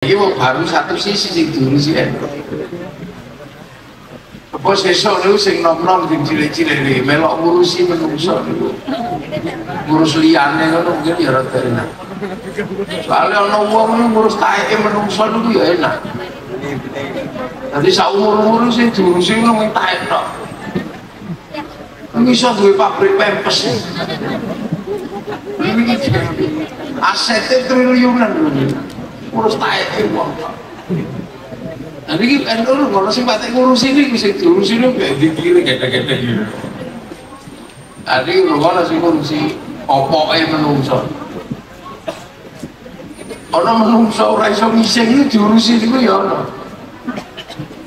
Ini mau baru satu sisi sing diurusi apa sesok niku sing nom-nom sing cilik-cilik iki melok ngurusi menungso niku. Ngurus liyane ngono mungkin ya rada enak. Soale ana wong ngurus taeke menungso niku ya enak. Dadi sak umur-umur sing diurusi ngono mung taek tok. Iso duwe pabrik pempes. Asetnya triliunan ngurus taeke wong tok. Nah ini kan kalau sing patek ngurusi ini bisa diurusi ini kayak dikiri gede-gede gitu. Tadi kalau sing ngurusi opoknya menungso. Ono menungso ora iso ngising itu diurusi itu ya ono.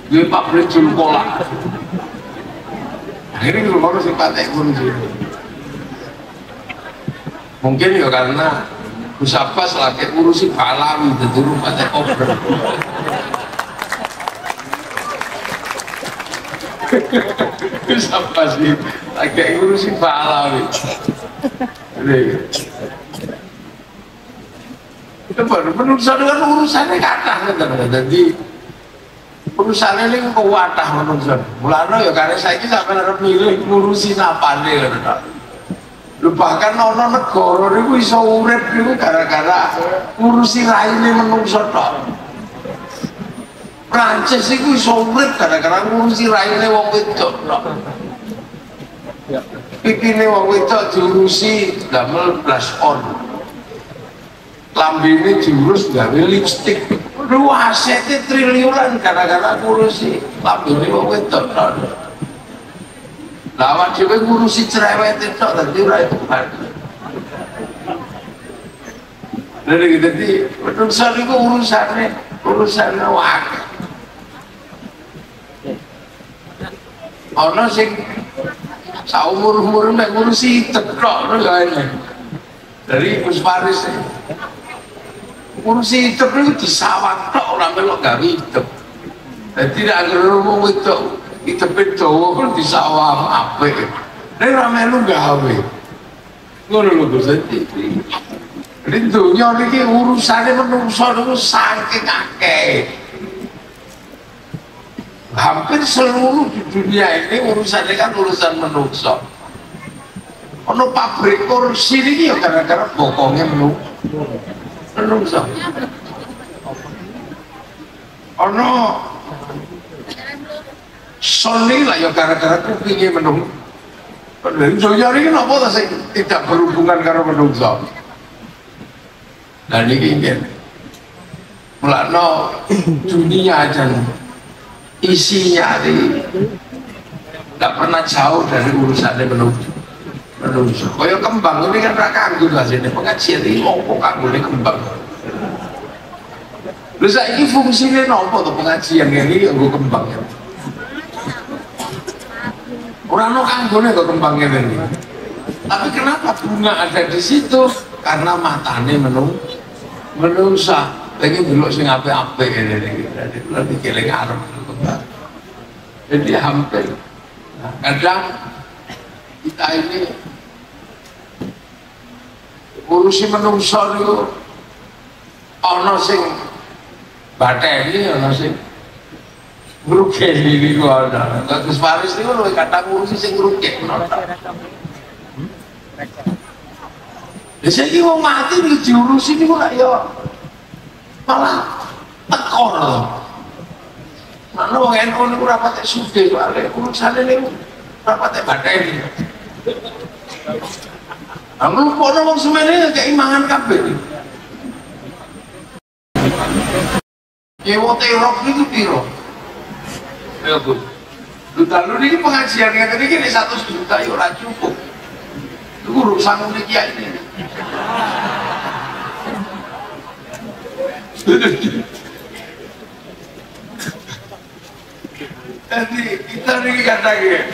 Duwe pabrik jul kolak. Akhirnya kalau sing patek ngurusi. Mungkin ya karena Musafas lagi ngurusi Balawi dadi patek obrol. Sampai sih agak ngurusin Balawi. Itu baru menungso dengan urusannya kathah ngoten. Dadi urusane niku kuwatah menungso. Mulane ya karena saiki sampeyan arep milih ngurusi napane ngono. Lho bahkan ana negara niku iso urip niku gara-gara ngurusi raine menungso tok. Prancis itu iso urip gara-gara ngurusi raine wong wedok tok. Pikine wong wedok diurusi damel blush on. Lambene diurus gawe lipstik. Lu asete triliunan gara-gara ngurusi lambene wong wedok tok. Lah awak dhewe ngurusi cerewete tok dadi ora tepat. Dadi menungso niku urusane wae. Ana sing saumur-umur nek ngurusi tekok lho ya. Dari Gus Faris ngurusi hidup itu disawang tok ora melok gawe hidup. Dadi nek anggere wong wedok hidupe dawa kok disawang apik. Nek ora melu gawe. Ngono lho Gus dadi. Ning donya niki urusane menungso niku saking akeh. Hampir seluruh di dunia ini urusannya kan urusan menungso. Ono pabrik kursi ini ya gara-gara bokongnya menungso. Ono Sony lah ya gara-gara kupingnya menungso. Jadi ini apa sih tidak berhubungan karena menungso. Dan ini ingin mulano dunia aja isinya tidak pernah jauh dari urusannya menungso. Kaya kembang ini kan kanggo hasilnya pengajian ini apa kanggo ini kembang. Lalu saiki fungsinya apa tuh pengajian ini kanggo kembang. Orang no kanggone kok kembangnya ini. Tapi kenapa bunga ada di situ? Karena matanya menungso. Lagi belok sing apik-apik ini. Jadi lebih keling arep. Jadi hampir kadang kita ini urusi menungso itu ana sing bateni ana sing ngrugeni niku ana. Gus Faris niku luwih kata ngurusi sing ngrugekno. Lha saiki wong mati diurusi niku lak ya malah tekor. Mana wong NU niku ora patek sugih soalé urusane niku ora patek bateni. Amru kono wong semene keimangan kabeh. Yewote rok niku piro? Ya Bu. Lalu niki pengajian ngene iki 100 juta ya ora cukup. Iku urusan niki kiai ini. Jadi kita ini katanya,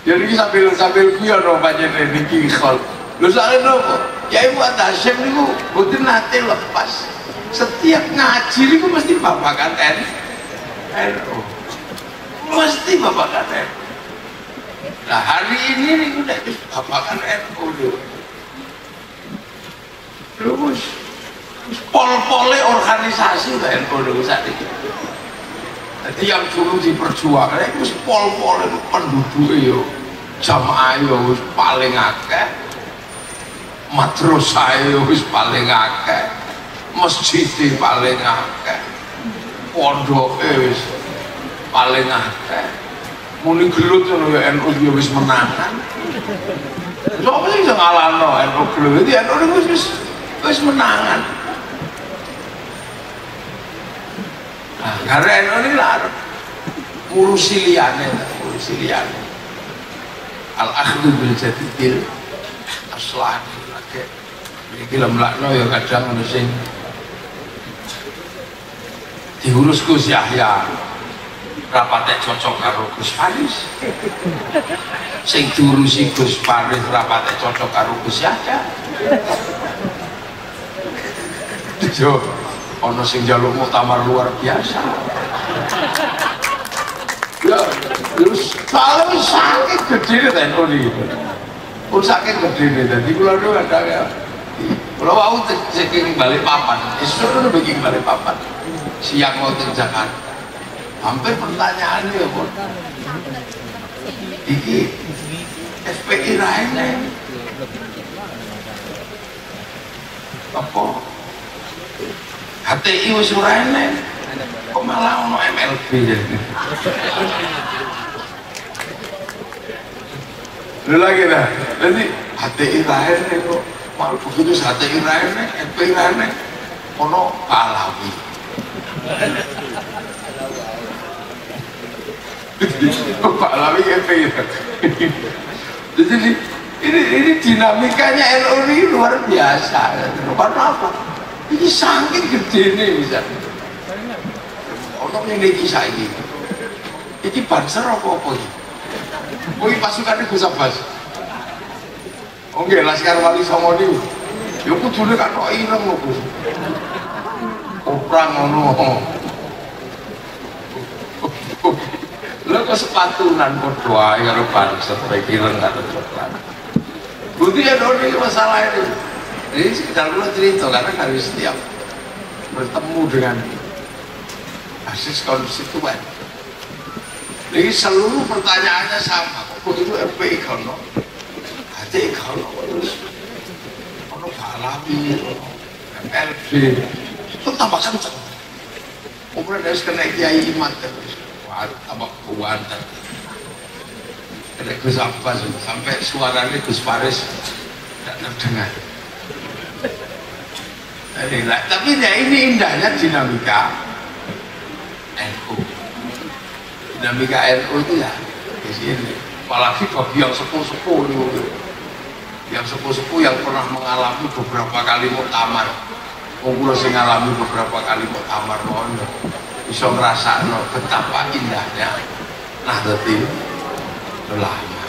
jadi sambil kuyon dong panjenengan niki khol. Lu soalnya nopo, ya Ibu Hashim niku boten nate lepas. Setiap ngaji niku mesti babakan NU. Mesti babakan NU. Nah hari ini niku nek babakan NU lho. Terus pol-pole organisasi ta NU niku sakniki. Dadi yang dulu diperjuangkan itu pol-pole penduduknya yo jamaah yo wis paling akeh, madrasah yo wis paling akeh, masjid paling akeh, pondoke wis paling akeh. Muni gelut ngono ya NU yo wis menangan. Sapa sing iso ngalahno NU gelut? Dadi NU niku wis menangan. Nah, karena NU ini lah ngurusi liyane. Al-akhdhu bil jadidil aslan lagi iki lemlakno ya kadang ono sing diurus Gus Yahya rapate cocok karo Gus Faris, sing diurusi Gus Faris rapate cocok karo Gus Yahya. Yo ono sing njaluk muktamar luar biasa. Ya, terus kalau sakit gede nih NU nih, sakit gede nih. Jadi kalau dulu ada ya, kalau aku ceking balik papan, itu tuh bikin balik papan. Siang mau ke Jakarta, hampir pertanyaannya ya pun, iki FPI lainnya, apa? HTI usurane kok malah ono MLB jadi. Lu lagi dah. Jadi HTI lainnya kok malah begitu HTI lainnya, FPI lainnya ono Pahlawi. Pahlawi FPI. Jadi ini dinamikanya NU ini luar biasa. Karena apa? Ini saking gede nih misalnya. Untuk ini kisah ini banser apa-apa ini? Oh ini pasukannya Gus Abbas. Oke, Laskar Wali Songo ini ya kudune kan kok ireng lho Gus. Perang ngono. Lha kok sepatunan padha ae karo banser ireng karo coklat. Bukti ya ini masalah ini. Jadi sekitar dulu cerita karena kami setiap bertemu dengan basis konstituen. Jadi seluruh pertanyaannya sama. Kok itu FPI kalau, HTI kalau, terus kalau Pahlawi, MLB, itu tambah kenceng. Kemudian dari kena Kiai Imat terus, wah tambah kuantan. Ada Gus Abbas sampai suaranya Gus Faris tidak terdengar. Tapi ya ini indahnya dinamika NU. Dinamika NU itu ya di sini. Apalagi bagi yang sepuh-sepuh yang sepuh-sepuh yang pernah mengalami beberapa kali muktamar. Kumpul sing ngalami beberapa kali muktamar mohon bisa ngrasakno betapa indahnya Nahdlatul Ulama.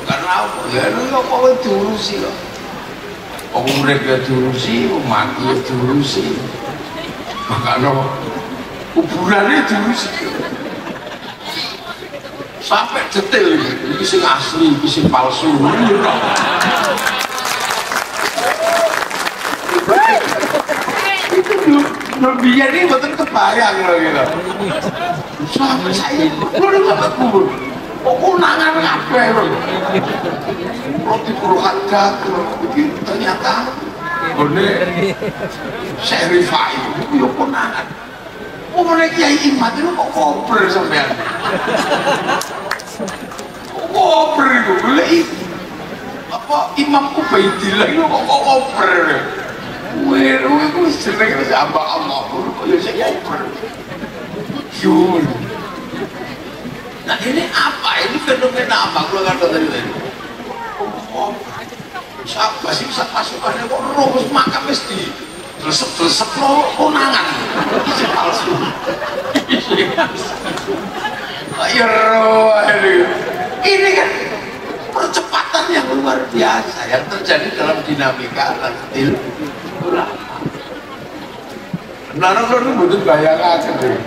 Karena apa? Ya itu kok diurusi kok. Urip ya diurusi, mati ya diurusi, makanya kuburannya diurusi sampai detail ini sing asli, ini sing palsu itu lebihnya ini betul kebayang loh gitu sampai saya udah gak kubur kok unangan kabeh lho. Roti puluhan gagal begitu ternyata gone Syarifai itu yo konangan. Oh mereka Kiai Imat itu kok koper sampean. Koper itu boleh apa Imam Ubaidillah itu kok koper. Weru itu jenenge sambah Allah kok yo sing koper. Yun. Nah ini apa? Ini fenomena apa? Kalau nggak tahu tadi. Oh, siapa sih bisa pasukannya kok rumus makam mesti resep lo konangan. Ini palsu. Ayo ini kan percepatan yang luar biasa yang terjadi dalam dinamika Nahdlatul Ulama. Benar itu butuh bayangan deh.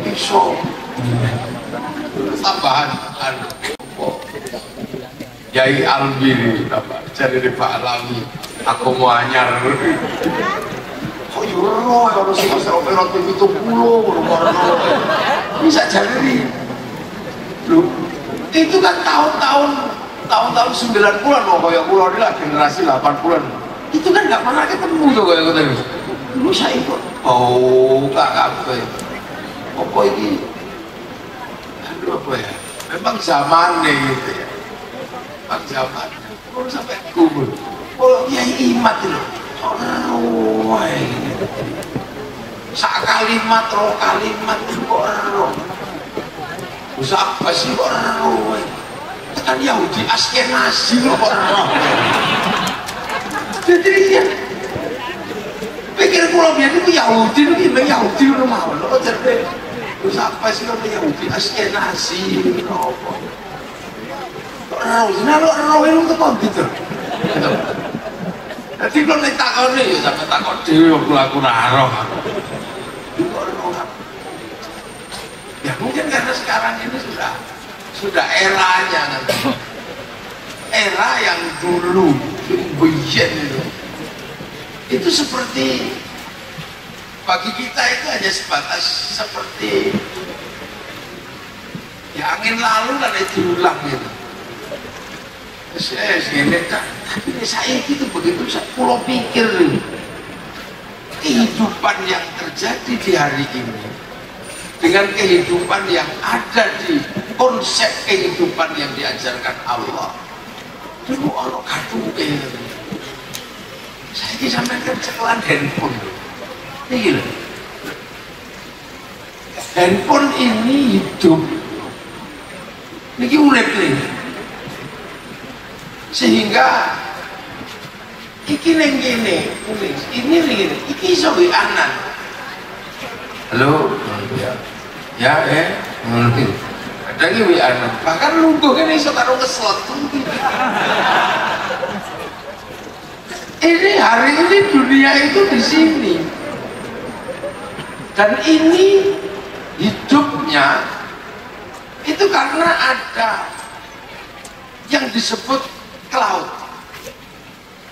Iso tambahan Yai Albiri jadi Pak Alawi aku mau anyar kok yuro kalau sih masalah operatif itu pulau bisa jadi lu itu kan tahun-tahun 90-an loh kayak pulau ini lah generasi 80-an itu kan nggak pernah ketemu tuh kayak gitu lu saya ikut gak kabe apa ini aduh apa ya memang zamannya gitu ya memang zamannya kalau sampai kubur kalau Kiai Imat itu sak kalimat roh kalimat itu kok usah apa sih kok tekan Yahudi Askenazi kok jadi ya pikir pulau biar itu Yahudi itu gimana Yahudi itu mau lo jadi usah apa sih kok Yahudi Askenazi kok roh itu kok gitu jadi kalau ditakon ya sampai takon dewi aku naroh ya mungkin karena sekarang ini sudah eranya nanti era yang dulu biyen itu seperti bagi kita itu hanya sebatas seperti ya angin lalu dan itu diulang gitu tapi saya itu begitu saya pulau pikir kehidupan yang terjadi di hari ini dengan kehidupan yang ada di konsep kehidupan yang diajarkan Allah dulu Allah kadung saya ini sampai kecekelan handphone ini loh handphone ini hidup ini urip nih sehingga iki neng gini ini iki iso anan halo ya ngerti ada lagi anan bahkan lungguh kan iso karo ngeslot ini hari ini dunia itu di sini dan ini hidupnya itu karena ada yang disebut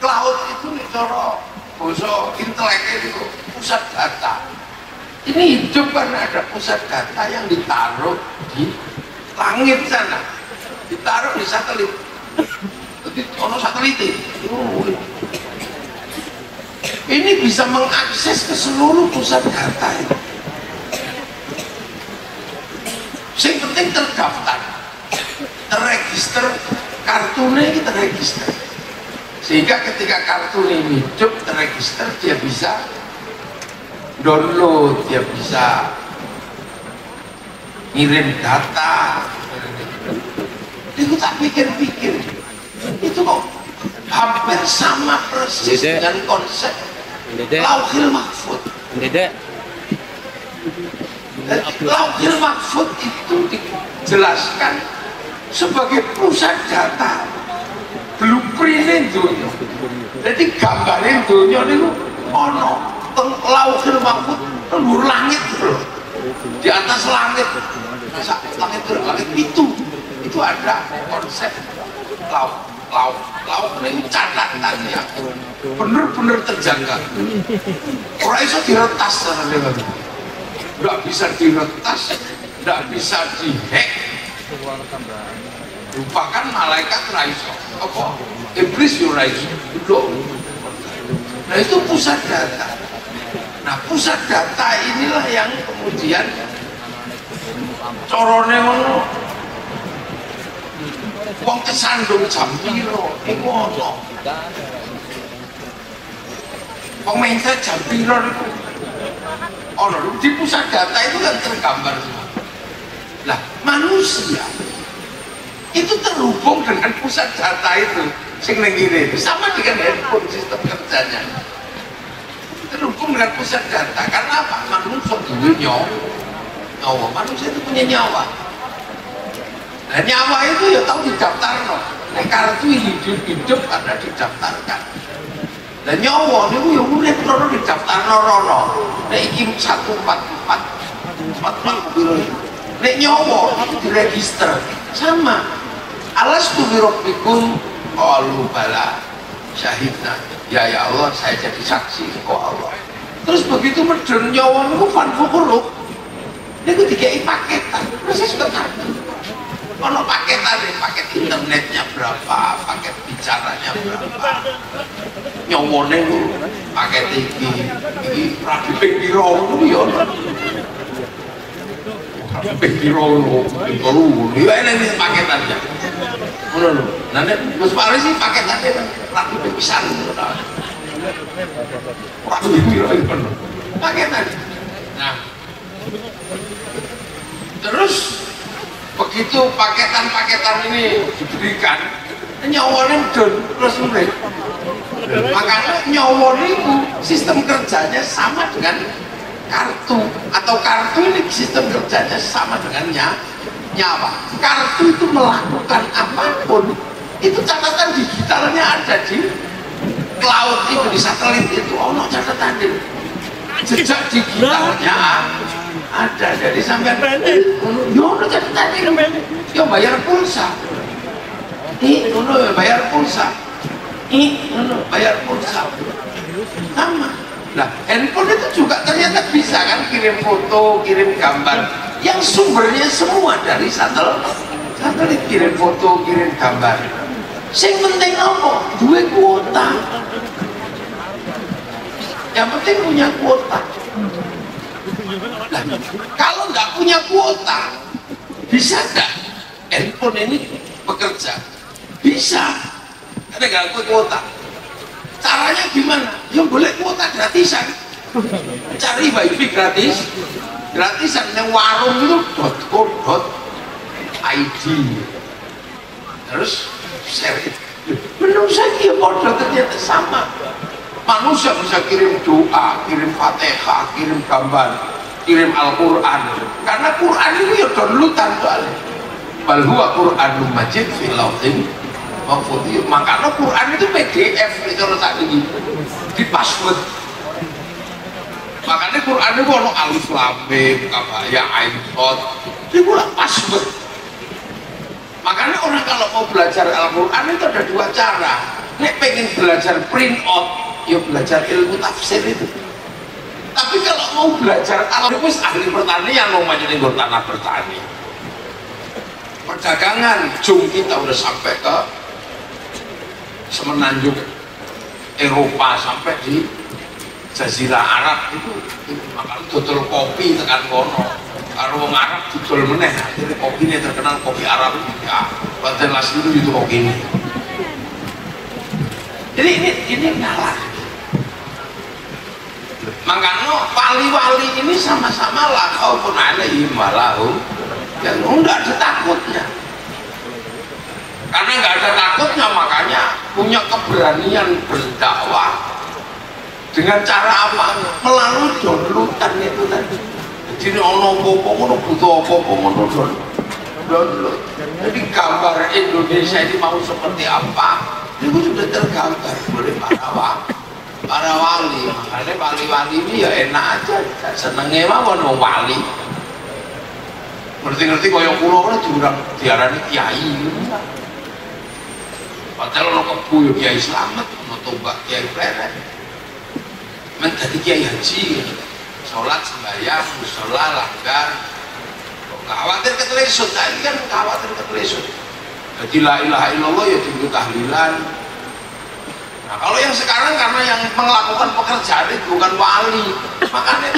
cloud itu cara bahasa inteleknya itu pusat data ini hidup karena ada pusat data yang ditaruh di langit sana ditaruh di satelit jadi ono satelit ini bisa mengakses ke seluruh pusat data itu yang penting terdaftar terregister kartunya kita register sehingga ketika kartu ini hidup terregister dia bisa download dia bisa ngirim data itu tak pikir-pikir itu kok hampir sama persis dengan konsep Lauhil Mahfud Lauhil Mahfud itu dijelaskan sebagai pusat data blueprint dunia jadi gambarin dunia itu ono Lauhil Mahfud luar langit loh di atas langit langit itu ada konsep lauk ini catatan yang bener-bener terjaga orang itu diretas nggak bisa diretas nggak bisa dihack lupakan malaikat raiso apa iblis raiso nah itu pusat data nah pusat data inilah yang kemudian corone ngono wong kesandung jam piro iku ono wong mindset jam piro iku ono di pusat data itu kan tergambar semua lah manusia itu terhubung dengan pusat data itu sing ning ngene itu sama dengan handphone sistem kerjanya terhubung dengan pusat data karena apa manusia duwe nyawa manusia itu punya nyawa nah nyawa itu ya tahu didaftar no nah, kartu hidup karena didaftarkan dan nyawa itu ya urip rono didaftar rono nah iki 144 nek nyawa itu diregister sama alastu birabbikum qalu bala syahidna, ya Allah saya jadi saksi kok Allah. Terus begitu medun nyawa niku fanfukuruk niku dikei paketan persis ke kartu. Ono paketan, paket internetnya berapa, paket bicaranya berapa, nyawone niku paket iki rabi ping pira ngono ya ono. Ping pira ngono, ping telu ya ini paketannya. Ngono lho. Nah nek Mas Faris sih paketannya rabi ping pisan ngono ta. Rabi pira iki paketan. Nah, terus begitu paketan-paketan ini diberikan, nyawanya medun terus mulai. Makanya nyawa itu sistem kerjanya sama dengan kartu, atau kartu ini sistem kerjanya sama dengan nyawa. Kartu itu melakukan apapun, itu catatan digitalnya ada di cloud itu, di satelit itu, ono catatan itu. Jejak digitalnya ada, jadi sampai yo catatan itu, yo bayar pulsa, bayar pulsa, bayar pulsa, sama. Nah, handphone itu juga ternyata bisa kan kirim foto, kirim gambar, yang sumbernya semua dari satelit, kirim foto, kirim gambar. Yang penting apa? Dua kuota. Yang penting punya kuota. Nah, kalau nggak punya kuota, bisa nggak handphone ini bekerja? Bisa. Ada nggak kuota? Caranya gimana? Ya boleh kuota gratisan. Cari wifi gratisan yang warung itu .co.id. Terus share itu. Menurut saya bodoh ternyata sama. Manusia bisa kirim doa, kirim fatihah, kirim gambar, kirim Al-Quran. Karena Quran itu ya downloadan soalnya. Bal huwa Qur'anun Majid fi lauhin mahfuz. Makanya Quran itu PDF itu saat ini di password. Makanya Quran itu ada alif lam mim ya ain shad, itu password. Makanya orang kalau mau belajar Al-Quran itu ada dua cara. Nek pengen belajar print out, ya belajar ilmu tafsir itu. Tapi kalau mau belajar Al-Quran, ahli pertanian mau majuin tanah bertani, perdagangan, jum kita udah sampai ke semenanjung Eropa, sampai di Jazirah Arab itu makanya dodol kopi tekan kono. Kalau orang Arab dodol meneh, akhirnya kopi ini terkenal kopi Arab ya, Banten Lasri itu kopi ini. Jadi ini ngalah. Makanya wali-wali ini sama-sama la khaufun alaihim wa lahum yang enggak ada takutnya. Karena nggak ada takutnya, makanya punya keberanian berdakwah dengan cara apa? Melalui downloadan itu tadi. Jadi ono apa-apa, butuh apa-apa, download. Jadi gambar Indonesia ini mau seperti apa? Itu sudah tergambar oleh para wali. Makanya wali-wali ini ya enak aja, senengnya mawon wong wali. Ngerti-ngerti kaya kula ora diarani kiai. Padahal ono kebu ya kiai Slamet, ono tombak kiai Pleret. Men dadi kiai haji, sholat sembahyang, mushola, langgar. Kok khawatir ketelesut, tadi kan khawatir ketelesut. Jadi la ilaha illallah ya tinggal tahlilan. Nah kalau yang sekarang karena yang melakukan pekerjaan itu bukan wali, makanya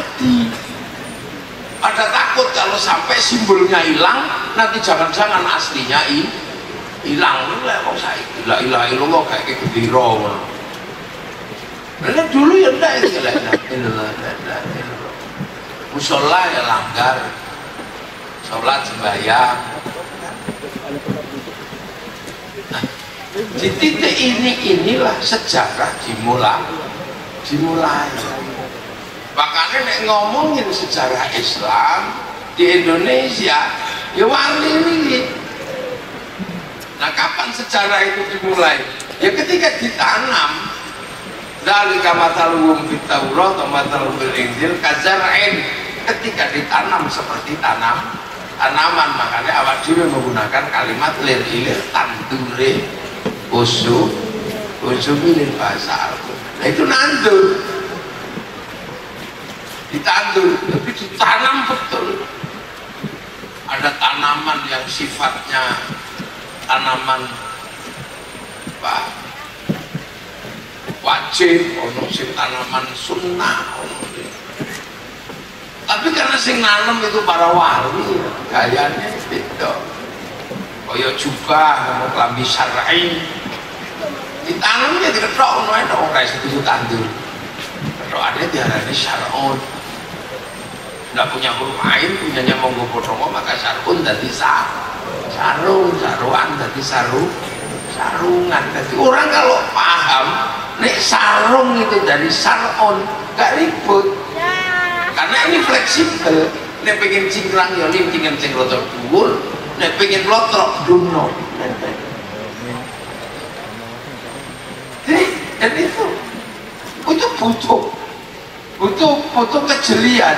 ada takut kalau sampai simbolnya hilang, nanti jangan-jangan aslinya hilang. Lah kok saya la ilaha illallah kayak gediro. Nah dulu ya enggak itu la ilaha illallah. Mushola ya langgar, sholat sembahyang. Nah, di titik inilah sejarah dimulai. Makanya nek ngomongin sejarah Islam di Indonesia, ya wali ini. Nah, kapan sejarah itu dimulai? Ya ketika ditanam. Dzalika mathaluhum fit Taurat wa mathaluhum fil Injil kazar'in. Ketika ditanam seperti tanaman, makanya awak dhewe menggunakan kalimat lir ilir tandure usuh bojo milih bahasa Arab. Nah itu nandur, ditandur, tapi ditanam betul. Ada tanaman yang sifatnya tanaman apa, wajib, ono sing tanaman sunnah, tapi karena sing nanam itu para wali, gayanya beda. Kaya juga ngono klambi syar'i. Ditanamnya diketok ngono ae tok ora iso tandur. Ketokane diarani syar'un. Nggak punya huruf ain, punyanya monggo potongo maka syar'un dadi sarung, saruan dadi sarungan. Jadi orang kalau paham nek sarung itu dari sar'un gak ribut. Karena ini fleksibel. Nek pengen cingkrang ya lim tinggal cingkrotor dhuwur, nek pengen lotrok duno. Dan itu butuh kejelian.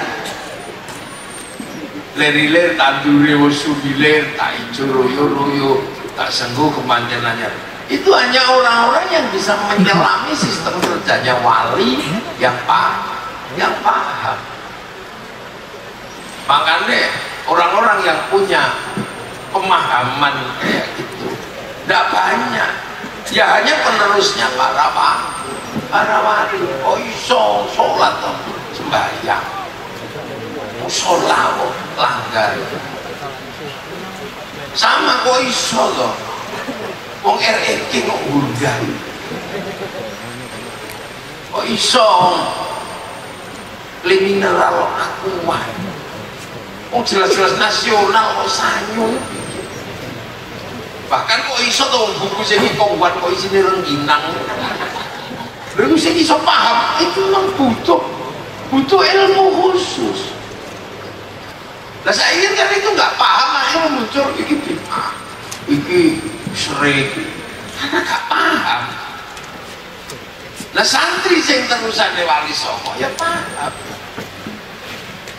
Ler-ler tandure wasubiler tak ijo royo-royo tak sengguh kemantenannya. Itu hanya orang-orang yang bisa menyelami sistem kerjanya wali yang paham. Makanya orang-orang yang punya pemahaman kayak gitu tidak banyak, ya hanya penerusnya para wali. Oh iso sholat sembahyang, sholat langgar, sama kok iso loh, wong REK kok gurgan, kok iso li mineral akuan. Oh jelas-jelas nasional kok sanyu. Bahkan kok iso tuh buku sini kongguan kok isine rengginang. Lalu sing iso paham itu memang butuh ilmu khusus. Nah saya ingin kan itu nggak paham akhirnya muncul iki bid'ah, iki syirik, karena nggak paham. Nah santri sing terusan wali songo ya paham.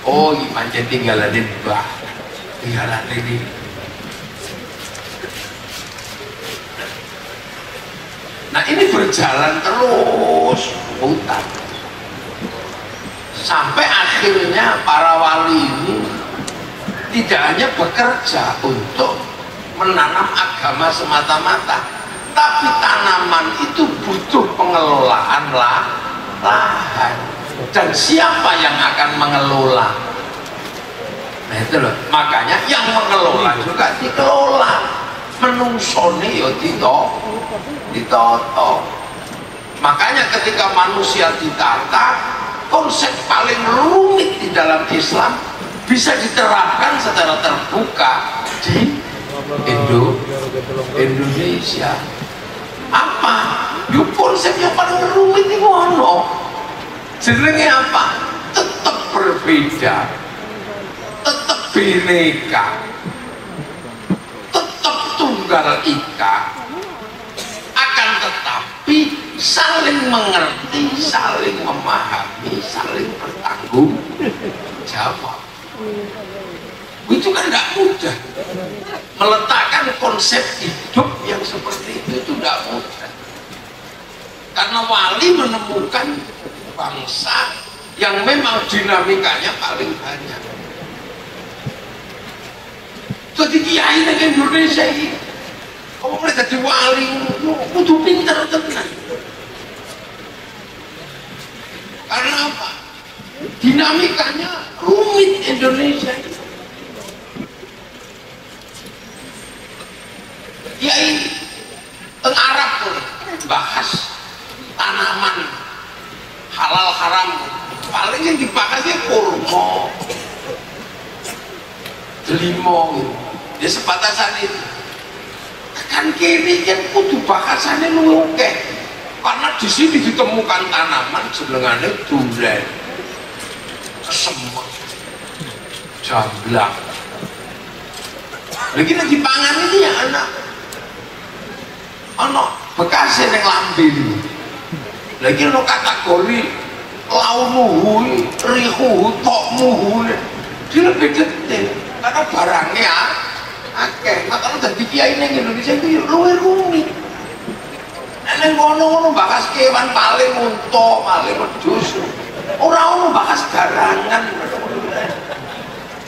Oh, pancen tinggalan mbah, tinggalan ini. Nah ini berjalan terus putar sampai akhirnya para wali ini tidak hanya bekerja untuk menanam agama semata-mata, tapi tanaman itu butuh pengelolaan lahan. Dan siapa yang akan mengelola? Nah itu loh, makanya yang mengelola juga dikelola. Menungsone ya ditoto. Makanya ketika manusia ditata, konsep paling rumit di dalam Islam bisa diterapkan secara terbuka di Indonesia. Apa? Yuk konsepnya paling rumit itu ono. Jenenge apa? Tetap berbeda, tetap bineka, tetap tunggal ika, akan tetapi saling mengerti, saling memahami, saling bertanggung jawab. Itu kan tidak mudah. Meletakkan konsep hidup yang seperti itu tidak mudah. Karena wali menemukan bangsa yang memang dinamikanya paling banyak. Jadi kiai di Indonesia ini, kamu mulai jadi wali, kudu pinter tenan. Karena apa? Dinamikanya rumit Indonesia ini. Kiai teng Arab pun bahas tanaman halal haram, paling yang dibahasnya kurma, delimo, ya sebatasan itu. Kan kini kan kudu bahasannya luwih, karena di sini ditemukan tanaman jenengane duren, kesemek, jamblang. Lagi nanti pangan ini ya anak bekasnya yang lambil. Lagi no kategori launuhu, rihuhu, tokmuhu, dia lebih detail karena barangnya akeh. Nah kalau dari kiai yang Indonesia itu luwih rumit. Nah ning kono bahas kewan paling unta, paling wedhus. Ora ono bahas garangan.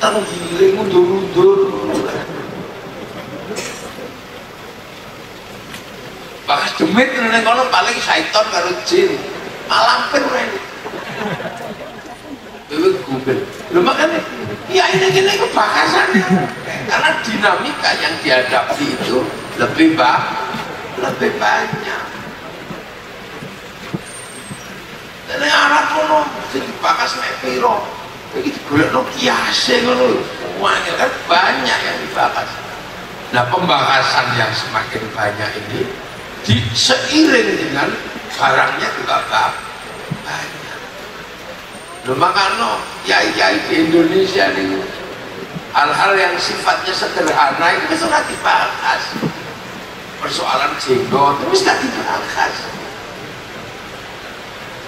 Tenggiling undur-undur. Bahas demit ning kono paling syaiton karo jin. Malampir rene. Dewe Google. Lho makane ya ini kebahasannya. Karena dinamika yang dihadapi itu lebih banyak. Dan Arab ngono dibahas mek piro. Iki digolekno kiase ngono. Semuanya kan banyak yang dibahas. Nah, pembahasan yang semakin banyak ini seiring dengan barangnya juga banyak. Lho makanya yai-yai di Indonesia nih hal-hal yang sifatnya sederhana itu sudah dibahas. Persoalan jenggot itu sudah dibahas.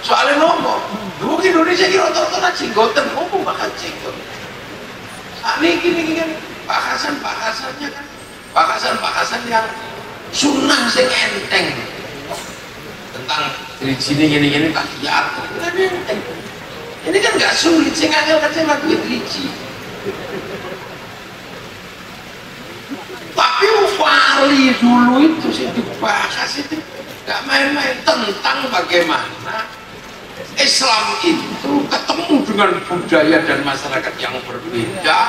Soalnya nopo, dulu Indonesia kira rata-rata jenggotan, ngomong bahkan jenggot. Ini gini bahasannya kan, bahasan yang sunnah sing enteng tentang driji gini tahiyat, kan enteng. Ini kan nggak sulit, sing angel kan saya lakuin driji. Tapi wali dulu itu sih dibahas itu nggak main-main tentang bagaimana Islam itu ketemu dengan budaya dan masyarakat yang berbeda,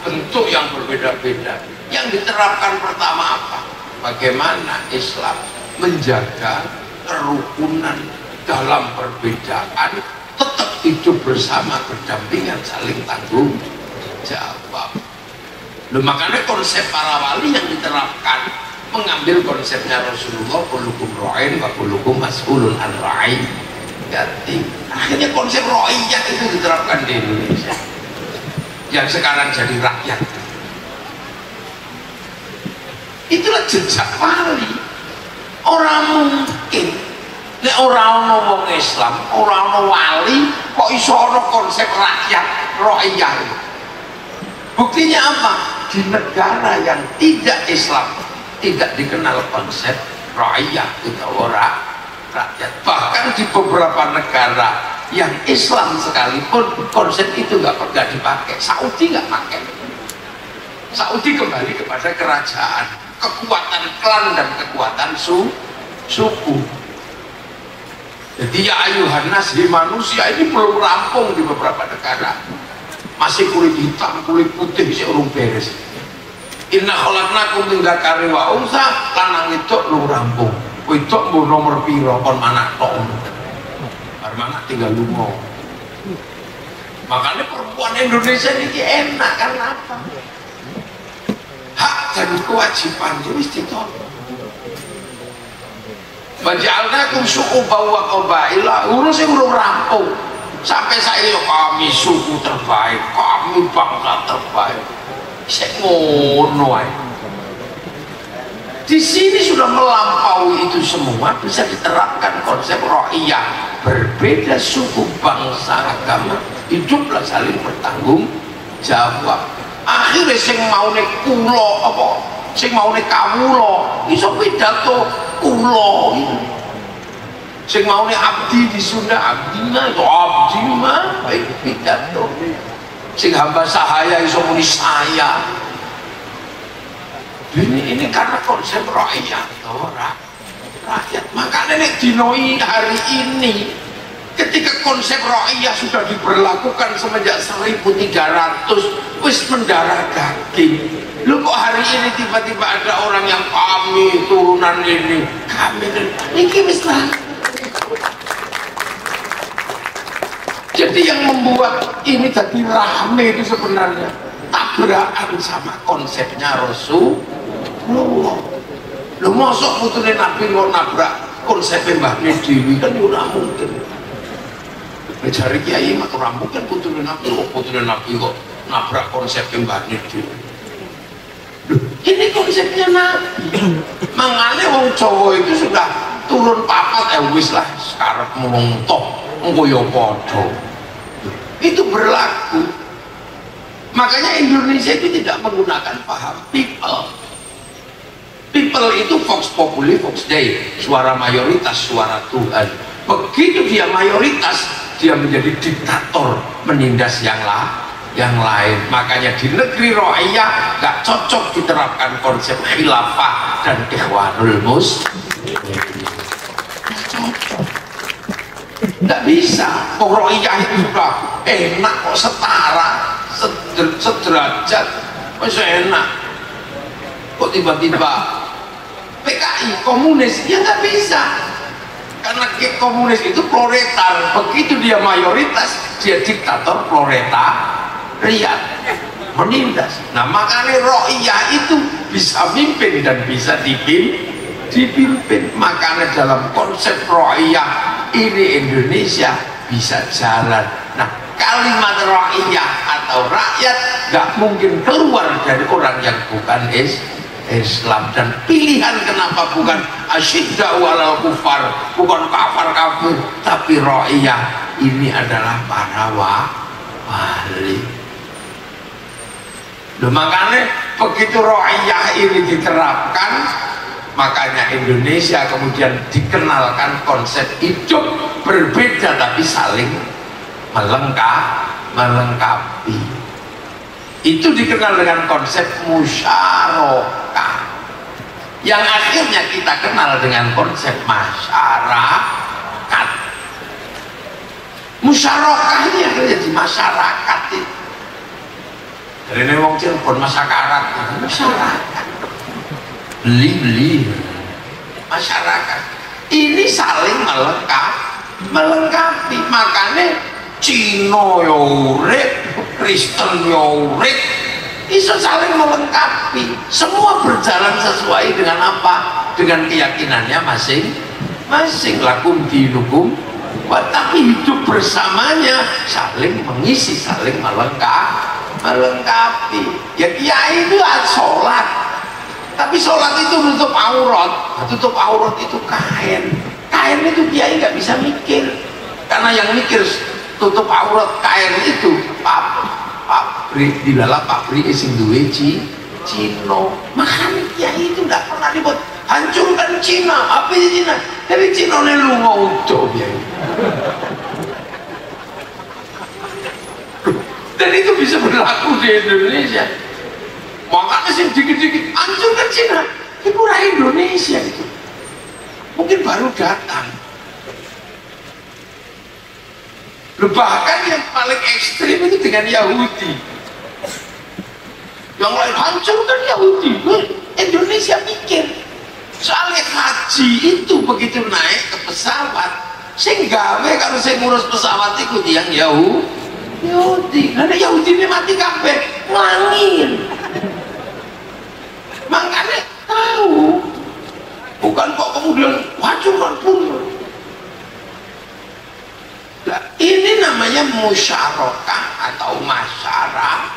bentuk yang berbeda-beda. Yang diterapkan pertama apa? Bagaimana Islam menjaga kerukunan dalam perbedaan, tetap hidup bersama, berdampingan, saling tanggung jawab. Loh, makanya konsep para wali yang diterapkan mengambil konsepnya Rasulullah, kullukum ra'in wa kullukum mas'ulun an ra'iyati. Akhirnya konsep ra'iyat itu diterapkan di Indonesia yang sekarang jadi rakyat. Itulah jejak wali. Orang mungkin nek orang ngomong Islam, orang wali kok iso ana konsep rakyat ra'iyah. Buktinya apa? Di negara yang tidak Islam tidak dikenal konsep rakyat atau rakyat. Bahkan di beberapa negara yang Islam sekalipun konsep itu nggak dipakai. Saudi nggak pakai. Saudi kembali kepada kerajaan, kekuatan klan dan kekuatan suku. Jadi ya ayuhan nas, manusia ini belum rampung di beberapa negara. Masih kulit hitam, kulit putih sih urung beres. Inna khalaqnakum min dzakarin wa unsa, lanang itu lu rampung. Wedok mbok nomor piro kon manak tok. Bar manak tinggal lunga. Makanya perempuan Indonesia ini enak karena apa? Hak dan kewajiban wis ditolong. Waja'alnakum syu'uban wa qabaila, urus sing urung rampung. Sampai saya kami suku terbaik, kami bangsa terbaik. Saya ngono ae. Di sini sudah melampaui itu semua, bisa diterapkan konsep ra'iyah. Berbeda suku, bangsa, agama, hiduplah saling bertanggung jawab. Akhirnya sing maune kula apa? Sing maune kawula iso pidato kula. Sing maune abdi di Sunda abdina itu abdi mah baik pidato. Sing hamba sahaya iso muni saya. Ini karena konsep rakyat rakyat. Makanya nek dinoi hari ini ketika konsep rakyat sudah diberlakukan semenjak 1300 wis mendarah daging. Lu kok hari ini tiba-tiba ada orang yang kami turunan ini kami ini wis lah. Jadi yang membuat ini jadi rame itu sebenarnya tabrakan sama konsepnya Rasulullah. Lu mosok putune Nabi kok nabrak konsepnya Mbah Dewi kan ora mungkin. Mencari kiai mah ora mungkin putune Nabi kok nabrak konsepnya Mbah Dewi. Ini konsepnya Nabi. Mangane wong Jawa itu sudah turun papat wis lah sekarang montok engko ya padha. Itu berlaku. Makanya Indonesia itu tidak menggunakan paham people. People itu vox populi, vox dei, suara mayoritas, suara Tuhan. Begitu dia mayoritas, dia menjadi diktator, menindas yang lain. Makanya di negeri Ro'iyah gak cocok diterapkan konsep khilafah dan ikhwanul muslimin. Nggak bisa. Ro'iyah itu sudah enak kok, setara, sederajat, masih enak. Kok tiba-tiba PKI komunis? Ya nggak bisa, karena komunis itu proletar. Begitu dia mayoritas, dia diktator proletariat, menindas. Nah makanya Ro'iyah itu bisa mimpin dan bisa dipimpin. Makanya dalam konsep Ro'iyah ini Indonesia bisa jalan. Nah kalimat Ro'iyah atau rakyat nggak mungkin keluar dari orang yang bukan Islam. Dan pilihan kenapa bukan asyidda walal kufar, bukan kafir, tapi Ro'iyah ini adalah para wali. Makanya begitu Ro'iyah ini diterapkan, makanya Indonesia kemudian dikenalkan konsep hidup berbeda tapi saling melengkapi. Itu dikenal dengan konsep musyarakah, yang akhirnya kita kenal dengan konsep masyarakat. Musyarakah ini akhirnya jadi masyarakat itu. Dari ini wong Cirebon masyarakat, beli masyarakat ini saling melengkapi. Makanya Cina ya urip, Kristen ya urip, itu saling melengkapi. Semua berjalan sesuai dengan apa? Dengan keyakinannya masing-masing. Lakum dinukum, tapi hidup bersamanya, saling mengisi, saling melengkapi. Ya kiai itu sholat, tapi sholat itu tutup aurat. Tutup aurat itu kain itu kiai nggak bisa mikir, karena yang mikir tutup aurat kain itu pabrik dilala pabrik sing duwe Cina. Makanya kiai itu nggak pernah dibuat hancurkan Cina. Apa itu Cina? Dari Cina ne lunga utuh kiai. Dan itu bisa berlaku di Indonesia. Makanya sih dikit-dikit hancurkan Cina, itu Indonesia itu mungkin baru datang. Bahkan yang paling ekstrim itu dengan Yahudi. Yang lain hancurkan Yahudi. Indonesia mikir. Soalnya haji itu begitu naik ke pesawat, sing gawe kalau saya ngurus pesawat itu yang Yahudi. Karena Yahudi ini mati kabeh, ngangin. Makanya tahu, bukan kok kemudian hancurkan pun. Nah, ini namanya musyarakah atau masyarakat.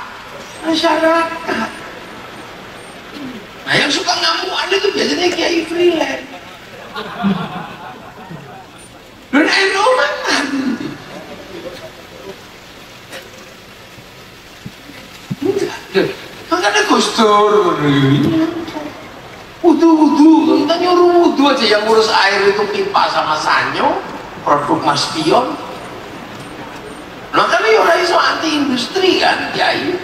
Nah yang suka ngamuan itu biasanya kiai freelance. Dan NU mantan. Makanya Gus Dur wudu, kita nyuruh wudu aja, yang ngurus air itu pipa sama sanyo, produk Mas Pion. Nah kan ya orang iso anti industri kan, kiai.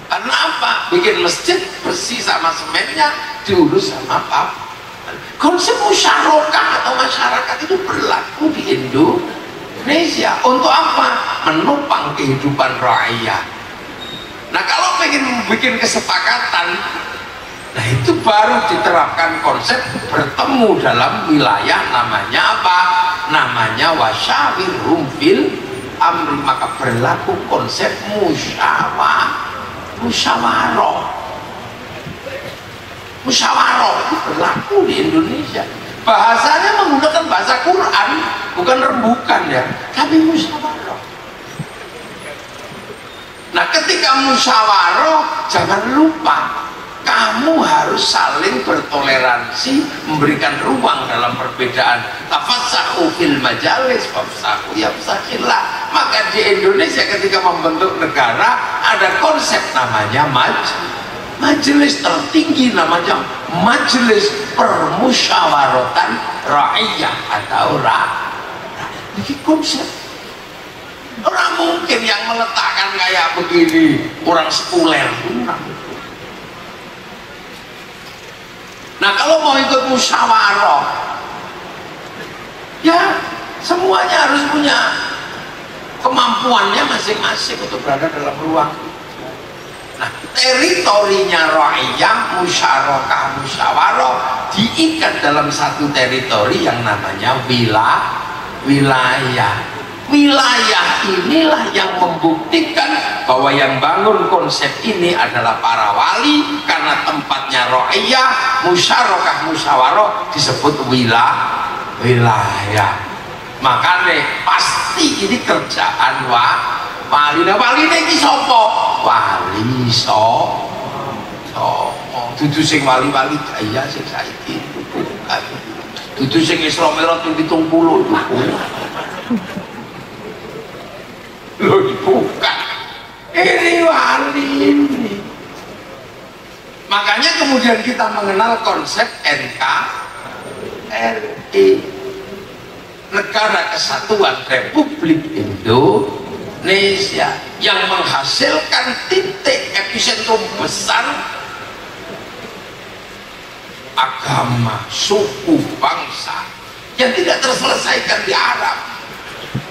Karena apa? Bikin masjid bersih sama semennya diurus sama apa? Konsep musyarakah atau masyarakat itu berlaku di Indonesia. Untuk apa? Menopang kehidupan rakyat. Nah kalau pengen bikin kesepakatan, nah itu baru diterapkan konsep bertemu dalam wilayah, namanya apa? Namanya wasyawirhum fil amri. Maka berlaku konsep musyawarah itu berlaku di Indonesia. Bahasanya menggunakan bahasa Quran, bukan rembukan ya, tapi musyawarah. Nah ketika musyawarah, jangan lupa kamu harus saling bertoleransi, memberikan ruang dalam perbedaan. Tafassahu fil majalis fafsahu yafsahillah. Maka di Indonesia ketika membentuk negara ada konsep namanya majelis tertinggi namanya majelis permusyawaratan rakyat atau ini konsep. Orang mungkin yang meletakkan kayak begini orang sekuler. Nah kalau mau ikut musyawarah, ya semuanya harus punya kemampuannya masing-masing untuk berada dalam ruang. Nah teritorinya rakyat, musyawarah diikat dalam satu teritori yang namanya wilayah. Wilayah inilah yang membuktikan bahwa yang bangun konsep ini adalah para wali, karena tempatnya ro'iyah, musyawarah disebut wilayah. Makanya pasti ini kerjaan wali. Nah wali ini sapa? Wali dudu sing wali-wali daya sing saiki bukan. Dudu sing Isra Mi'raj 70 loh bukan, ini wali ini. Makanya kemudian kita mengenal konsep NKRI, Negara Kesatuan Republik Indonesia, yang menghasilkan titik epicentrum besar agama, suku, bangsa yang tidak terselesaikan di Arab.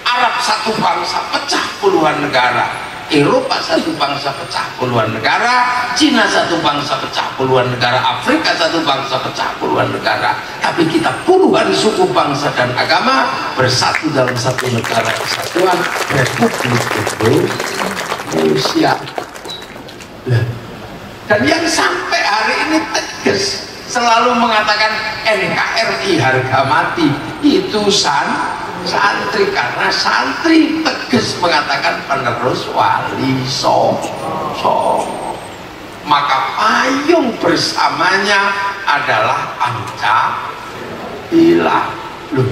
Arab satu bangsa pecah puluhan negara, Eropa satu bangsa pecah puluhan negara, Cina satu bangsa pecah puluhan negara, Afrika satu bangsa pecah puluhan negara. Tapi kita puluhan suku, bangsa dan agama bersatu dalam satu negara kesatuan Republik Indonesia. Dan yang sampai hari ini tegas selalu mengatakan NKRI harga mati itu santri, karena santri tegas mengatakan penerus wali Songo. Maka payung bersamanya adalah Pancasila. Loh,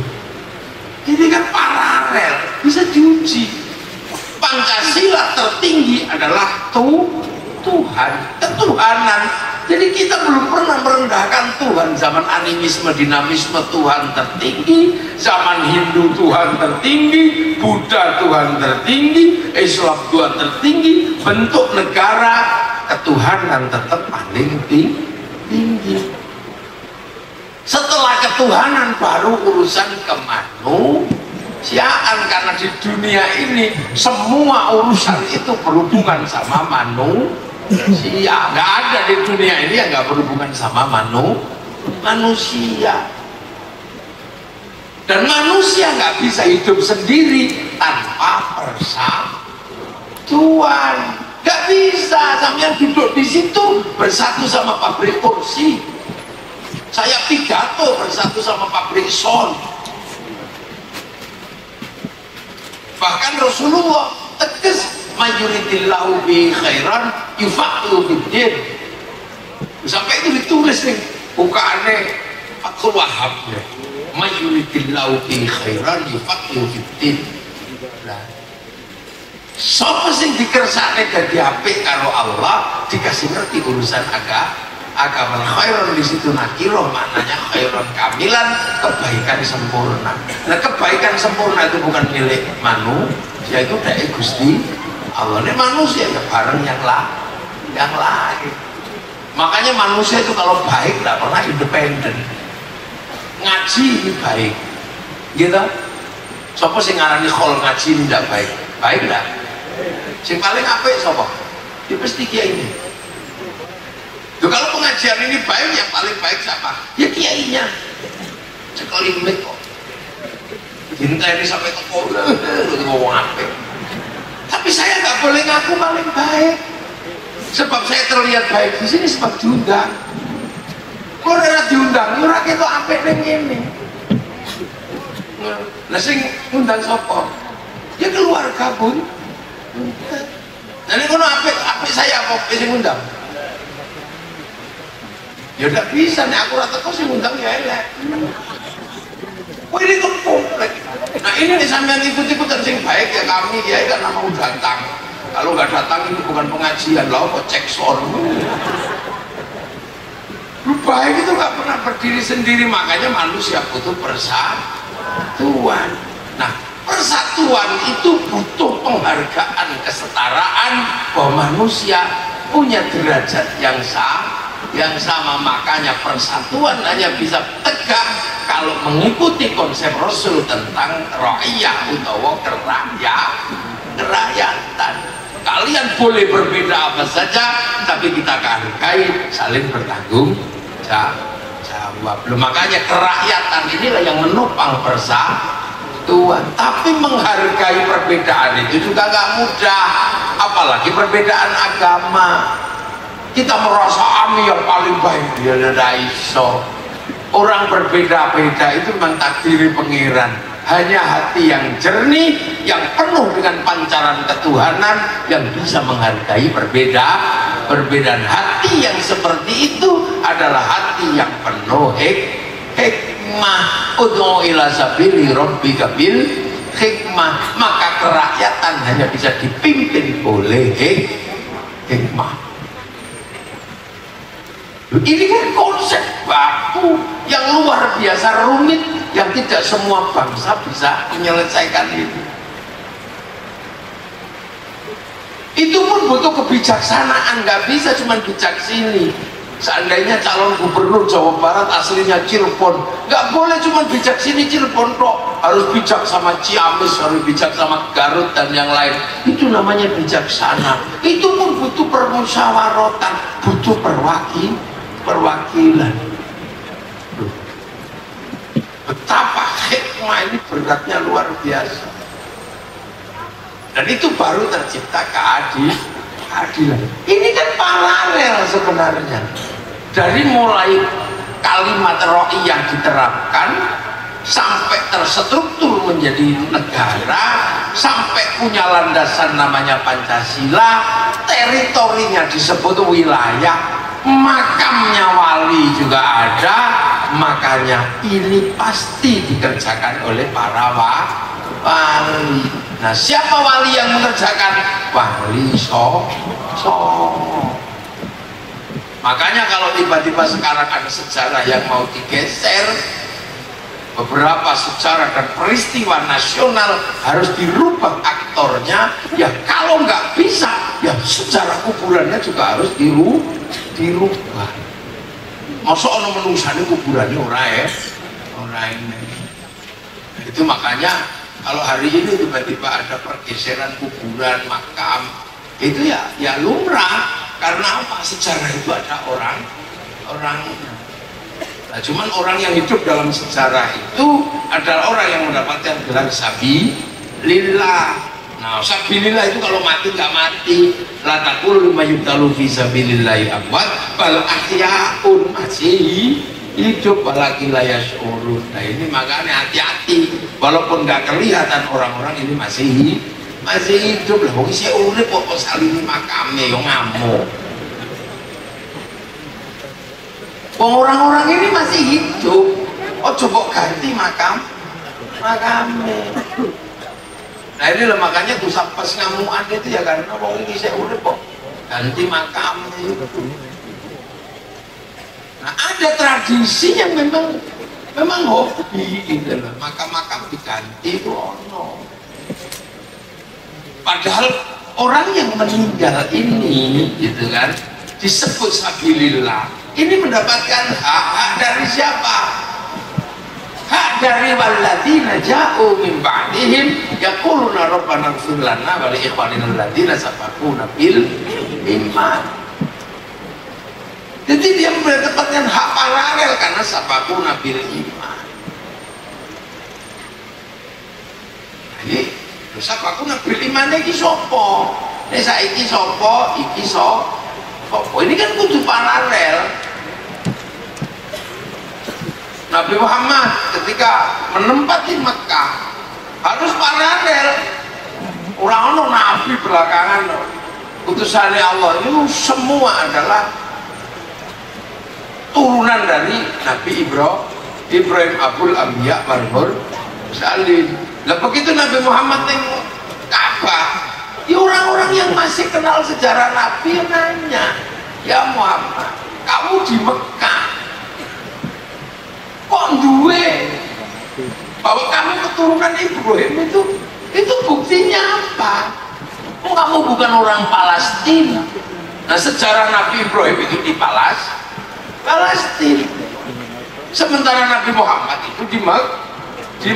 ini kan paralel, bisa diuji. Pancasila tertinggi adalah Tuhan, ketuhanan. Jadi kita belum pernah merendahkan Tuhan. Zaman animisme, dinamisme Tuhan tertinggi, zaman Hindu Tuhan tertinggi, Buddha Tuhan tertinggi, Islam Tuhan tertinggi, bentuk negara ketuhanan tetap paling tinggi. Setelah ketuhanan baru urusan kemanusiaan, karena di dunia ini semua urusan itu berhubungan sama manusia. Nggak ada di dunia ini yang nggak berhubungan sama manusia. Dan manusia nggak bisa hidup sendiri tanpa persatuan. Nggak bisa. Sampai duduk di situ bersatu sama pabrik kursi, saya pidato bersatu sama pabrik sol. Bahkan Rasulullah tegas, mayuritillahu bi khairan yufaqihu fiddin. Sampai itu ditulis nih bukaannya Fathul Wahab ya, mayuritillahu bi khairan yufaqihu fiddin. Sapa sing dikersakne dadi apik karo Allah, dikasih ngerti urusan agama. Khairan di situ nakiro, maknanya khairan kamilan, kebaikan sempurna. Nah kebaikan sempurna itu bukan milik manusia, itu dari Gusti Allah. Ini manusia ya bareng yang lain. Makanya manusia itu kalau baik tidak pernah independen. Ngaji ini baik, gitu. Sopo sing ngarani khol ngaji ini tidak baik, baik tidak? Sing paling apik sopo? Ya pasti kiai ini. Tuh, kalau pengajian ini baik, yang paling baik siapa? Ya kiainya. Sekali menit kok. Cinta ini sampai ke kola, ngomong apik. Tapi saya nggak boleh ngaku paling baik, sebab saya terlihat baik di sini sebab diundang. Kalau ada diundang, orang itu apik neng ini. Nah sing undang sopo? Ya keluarga pun. Nah ini kalau apik saya apa sing undang? Ya udah bisa nih, aku rata kau sing undang ya elek. Oh ini kan komplek. Nah ini nih sampean ikut-ikutan sing baik ya, kami ya kan mau datang. Kalau nggak datang itu bukan pengajian, lah kok cek sor. Baik itu nggak pernah berdiri sendiri, makanya manusia butuh persatuan. Nah, persatuan itu butuh penghargaan, kesetaraan, bahwa manusia punya derajat yang sama. Makanya persatuan hanya bisa tegak kalau mengikuti konsep Rasul tentang ra'iyah utawa kerakyatan. Kalian boleh berbeda apa saja, tapi kita hargai, saling bertanggung jawab. Makanya kerakyatan inilah yang menopang persatuan. Tapi menghargai perbedaan itu juga nggak mudah, apalagi perbedaan agama. Kita merasa kami yang paling baik, dia ada iso. Orang berbeda-beda itu memang takdiri pengiran. Hanya hati yang jernih, yang penuh dengan pancaran ketuhanan, yang bisa menghargai perbedaan. Hati yang seperti itu adalah hati yang penuh hikmah. Ud'u ila sabili rabbika bil hikmah. Maka kerakyatan hanya bisa dipimpin oleh hikmah. Ini kan konsep baku yang luar biasa rumit, yang tidak semua bangsa bisa menyelesaikan itu. Itu pun butuh kebijaksanaan, nggak bisa cuma bijak sini. Seandainya calon gubernur Jawa Barat aslinya Cirebon, nggak boleh cuma bijak sini Cirebon kok, harus bijak sama Ciamis, harus bijak sama Garut dan yang lain. Itu namanya bijaksana. Itu pun butuh permusyawaratan, butuh perwakilan. Betapa hikmah ini beratnya luar biasa. Dan itu baru tercipta keadilan. Ini kan paralel sebenarnya. Dari mulai kalimat ra'iyah diterapkan sampai terstruktur menjadi negara, sampai punya landasan namanya Pancasila, teritorinya disebut wilayah, makamnya wali juga ada. Makanya ini pasti dikerjakan oleh para wali. Nah, siapa wali yang mengerjakan? Wali Makanya kalau tiba-tiba sekarang ada sejarah yang mau digeser, beberapa sejarah dan peristiwa nasional harus dirubah aktornya, ya kalau nggak bisa, ya sejarah kuburannya juga harus dirubah. Masa ono menungsane kuburannya orang ini. Itu makanya kalau hari ini tiba-tiba ada pergeseran kuburan, makam, itu ya lumrah. Karena apa? Sejarah itu ada orangnya. Nah, cuman orang yang hidup dalam sejarah itu adalah orang yang mendapatkan gelar sabilillah. Nah, sabilillah itu kalau mati nggak mati. La taqulu lima yubtalu fi sabilillahi amwat bal ahya'un, masih hidup walakin la yash'urun. Nah, ini makanya hati-hati, walaupun nggak kelihatan orang-orang ini masih hidup lah. Wong isih urip kok salini makame yo ngamuk. Wong orang-orang ini masih hidup. Oh, coba ganti makame. Nah, ini lah makanya tuh pas ngamuan itu ya karena wong ini isih urip kok ganti makame. Nah, ada tradisi yang memang hobi gitu loh. Makam-makam diganti itu ono. Padahal orang yang meninggal ini gitu kan disebut sabilillah, ini mendapatkan hak dari siapa? Hak dari walladzina ja'u min ba'dihim yaquluna rabbana ighfir lana wa li ikhwanina alladzina sabaquna bil iman. Jadi dia mendapatkan hak paralel karena sabaquna bil iman. Ini sabaquna bil iman iki sapa? Nek saiki sapa, iki sapa? Ini kan kudu paralel. Nabi Muhammad ketika menempati Mekah harus paralel. Orang nabi belakangan utusannya Allah itu semua adalah turunan dari Nabi Ibrahim Abul Anbiya wal Mursalin. Lah begitu Nabi Muhammad nengok Ka'bah, ya orang-orang yang masih kenal sejarah Nabi nanya, ya Muhammad, kamu di Mekah kok duwe bahwa kamu keturunan Ibrahim itu buktinya apa? Oh, kamu bukan orang Palestina. Nah, sejarah Nabi Ibrahim itu di Palestina. Sementara Nabi Muhammad itu di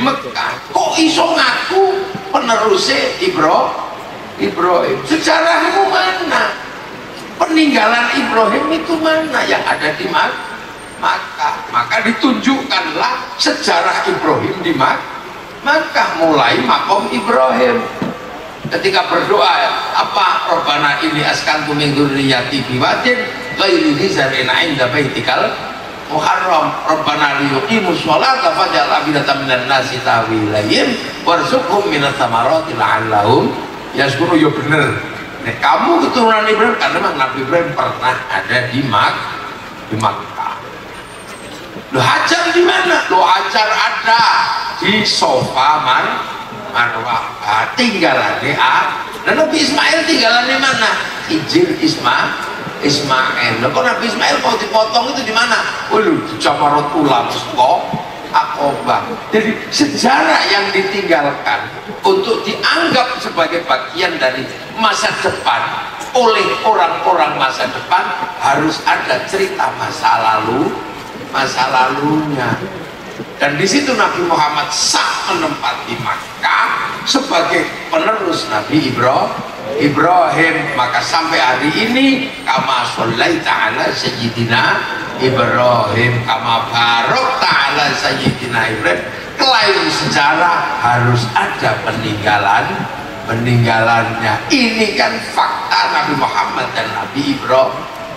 Mekah. Kok iso ngaku penerusnya Ibrahim? Sejarahmu mana? Peninggalan Ibrahim itu mana yang ada di Makkah? Maka ditunjukkanlah sejarah Ibrahim di Makkah, mulai makom Ibrahim. Ketika berdoa, apa? Rabbana inni askantu min dzurriyyati biwadin ghairi dzi zar'in 'inda baitikal muharram rabbana liyuqimus sholata faj'al afidatan minan nasi tahwi ilaihim warzuqhum minas thamarati la'allahum yashkurun. Ya bener. Nah, kamu keturunan Ibrahim karena memang Nabi Ibrahim pernah ada di Makkah. Lo Hajar di mana? Lo Hajar ada di Sofa Marwah. Tinggalannya dan Nabi Ismail tinggalannya mana? Hijir Ismail. Loh, kok Nabi Ismail kalau dipotong itu di mana? Waduh, di Jamarat Ula Aqobah. Jadi sejarah yang ditinggalkan untuk dianggap sebagai bagian dari masa depan oleh orang-orang masa depan harus ada cerita masa lalunya. Dan di situ Nabi Muhammad sah menempati Makkah sebagai penerus Nabi Ibrahim. Maka sampai hari ini kama shallaita ala sayyidina Ibrahim kama barakta ala sayyidina Ibrahim, klaim sejarah harus ada peninggalannya. Ini kan fakta Nabi Muhammad dan Nabi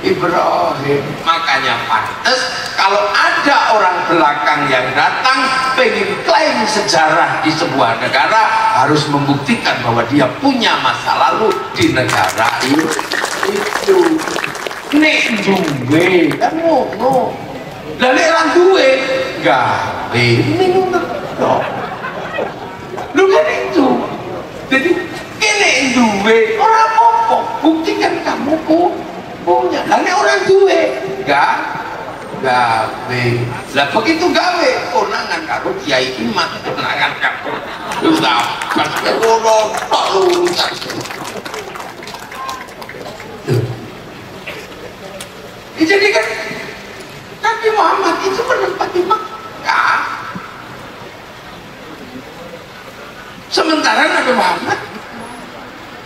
Ibrahim. Makanya pantas kalau ada orang belakang yang datang pengen klaim sejarah di sebuah negara, harus membuktikan bahwa dia punya masa lalu di negara itu. Nek duwe kan ngono. Lah nek ra duwe gawe minum tok. Lu kan itu. Jadi kene duwe ora apa-apa, buktikan kamu punya. Lah nek orang duwe gawe. Lah begitu gawe konangan karo Kiai Imat, konangan karo udah pas ngono tok urusan. Jadi kan Nabi Muhammad itu menempati Makkah, sementara Nabi Muhammad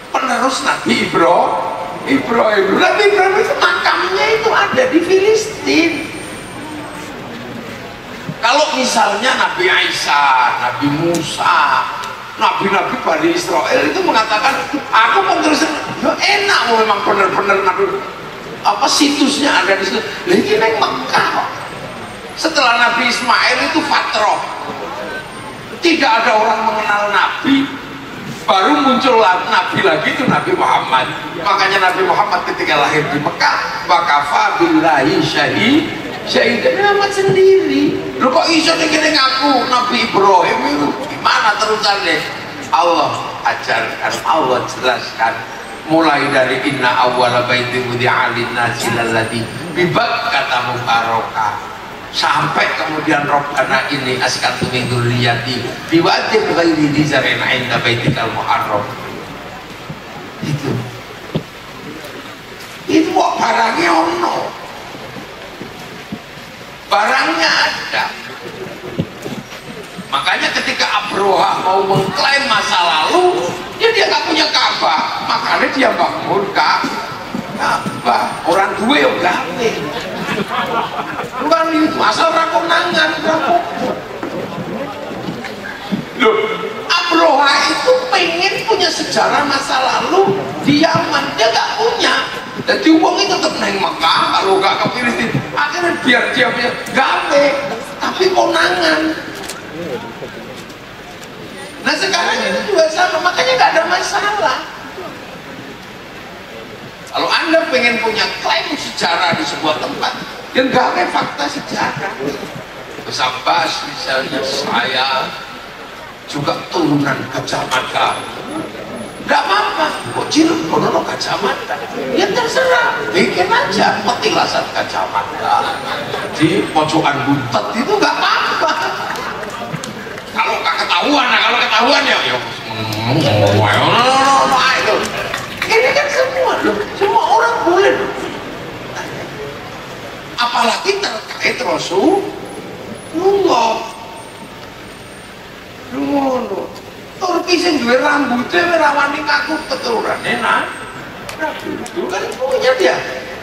penerus Nabi Ibrahim. Nabi Ibrahim itu makamnya itu ada di Filistin. Kalau misalnya Nabi Isa, Nabi Musa, Nabi-Nabi Bani Israel itu mengatakan aku penerus, enak memang benar-benar Nabi situsnya ada di situ. Lagi neng Mekah. Setelah Nabi Ismail itu fatroh, tidak ada orang mengenal Nabi, baru muncul Nabi lagi itu Nabi Muhammad. Makanya Nabi Muhammad ketika lahir di Mekah, wakafa billahi syahid Muhammad sendiri. Lu kok iso nek ngaku Nabi Ibrahim itu gimana terusannya? Allah ajarkan, Allah jelaskan. Mulai dari inna awwala baiti wudi'a lin-nasi lalladzi bi Bakkah mubarakah, sampai kemudian Rabbana ini askantu min dzurriyyati biwadin ghairi dzi zar'in 'inda baitikal muharram. Itu kok barangnya ono, barangnya ada. Makanya ketika Abroha mau mengklaim masa lalu, ya dia nggak punya Ka'bah, makanya dia bangun Ka'bah. Orang duwe yo gawe. Bukan itu asal rakonangan berapa. Loh, Abroha itu pengen punya sejarah masa lalu di Yaman, dia nggak punya. Jadi uang itu tetap naik Mekah, kalau nggak ke Filistin, akhirnya biar dia punya gawe, tapi konangan. Nah sekarang itu juga sama, makanya nggak ada masalah. Kalau Anda pengen punya klaim sejarah di sebuah tempat, ya nggak ada fakta sejarah. Sampai misalnya saya juga turunan kacamata, nggak apa-apa. Kok Cirebon kono kacamata? Ya terserah, bikin aja petilasan kacamata di pojokan Buntet itu nggak apa-apa. pengetahuan ya itu. Ini kan semua loh, semua orang boleh loh. Apalagi terkait Rasulullah. Ngono. Turki sing duwe rambutnya ora wani ngaku keturunane itu kan punya dia.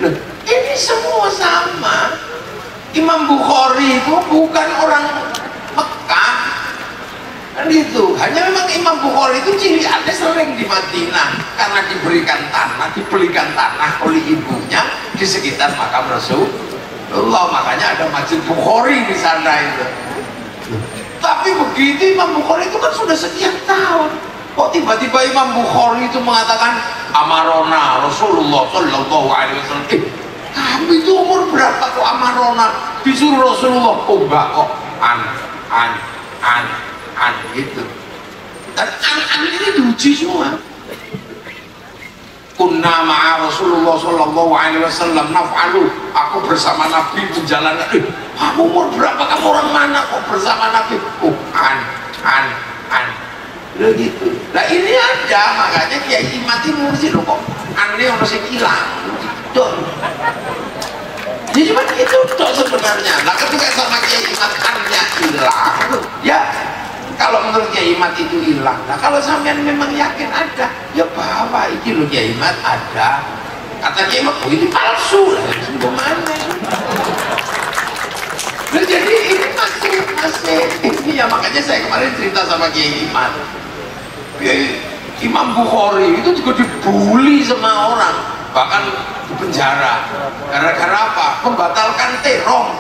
Loh, ini semua sama. Imam Bukhari itu bukan orang Mekah kan gitu. Hanya memang Imam Bukhari itu ciliannya sering di Madinah karena dibelikan tanah oleh ibunya di sekitar makam Rasulullah, makanya ada Masjid Bukhari di sana itu. Tapi begitu Imam Bukhari itu kan sudah sekian tahun, kok tiba-tiba Imam Bukhari itu mengatakan amarona Rasulullah Shallallahu Alaihi Wasallam. Kamu itu umur berapa kok amarona disuruh Rasulullah? Oh enggak kok, gitu. Dan ini diuji semua. Kunna ma'a Rasulullah Shallallahu Alaihi Wasallam naf'alu. Aku bersama Nabi menjalankan. Kamu umur berapa? Kamu orang mana kok bersama Nabi? Oh begitu. Nah ini ada, makanya Kiai Imati mursi loh kok. Aneh orang sing hilang. Jadi cuma itu dok sebenarnya. Nah ketika sama Kiai Imat annya hilang, ya kalau menurut Kiai Imat itu hilang. Nah kalau sampean memang yakin ada, ya bawa iki loh Kiai Imat ada. Kata Kiai Imat, oh ini palsu lah, gimana? Nah, jadi ini masih ini ya, makanya saya kemarin cerita sama Kiai Imat. Imam Bukhari itu juga dibully sama orang, bahkan di penjara. Gara-gara apa? Membatalkan terong.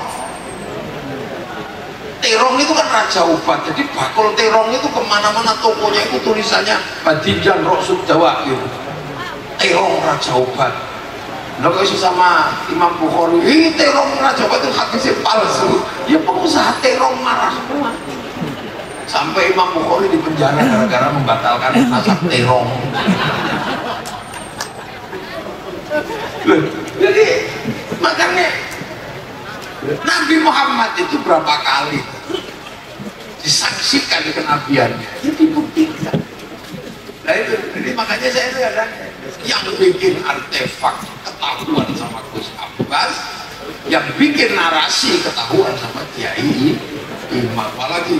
Terong itu kan raja obat, jadi bakul terong itu kemana-mana tokonya itu tulisannya Badinjan Roksud Jawa gitu. Terong raja obat. Nah kalau sama Imam Bukhari, terong raja obat itu hadisnya palsu. Ya pengusaha terong marah semua. Sampai Imam Bukhari di penjara gara-gara membatalkan nasab terong. Jadi makanya Nabi Muhammad itu berapa kali disangsikan kenabiannya, itu dibuktikan. Nah itu, jadi makanya saya kadang yang bikin artefak ketahuan sama Gus Abbas, yang bikin narasi ketahuan sama Kiai Imam, apalagi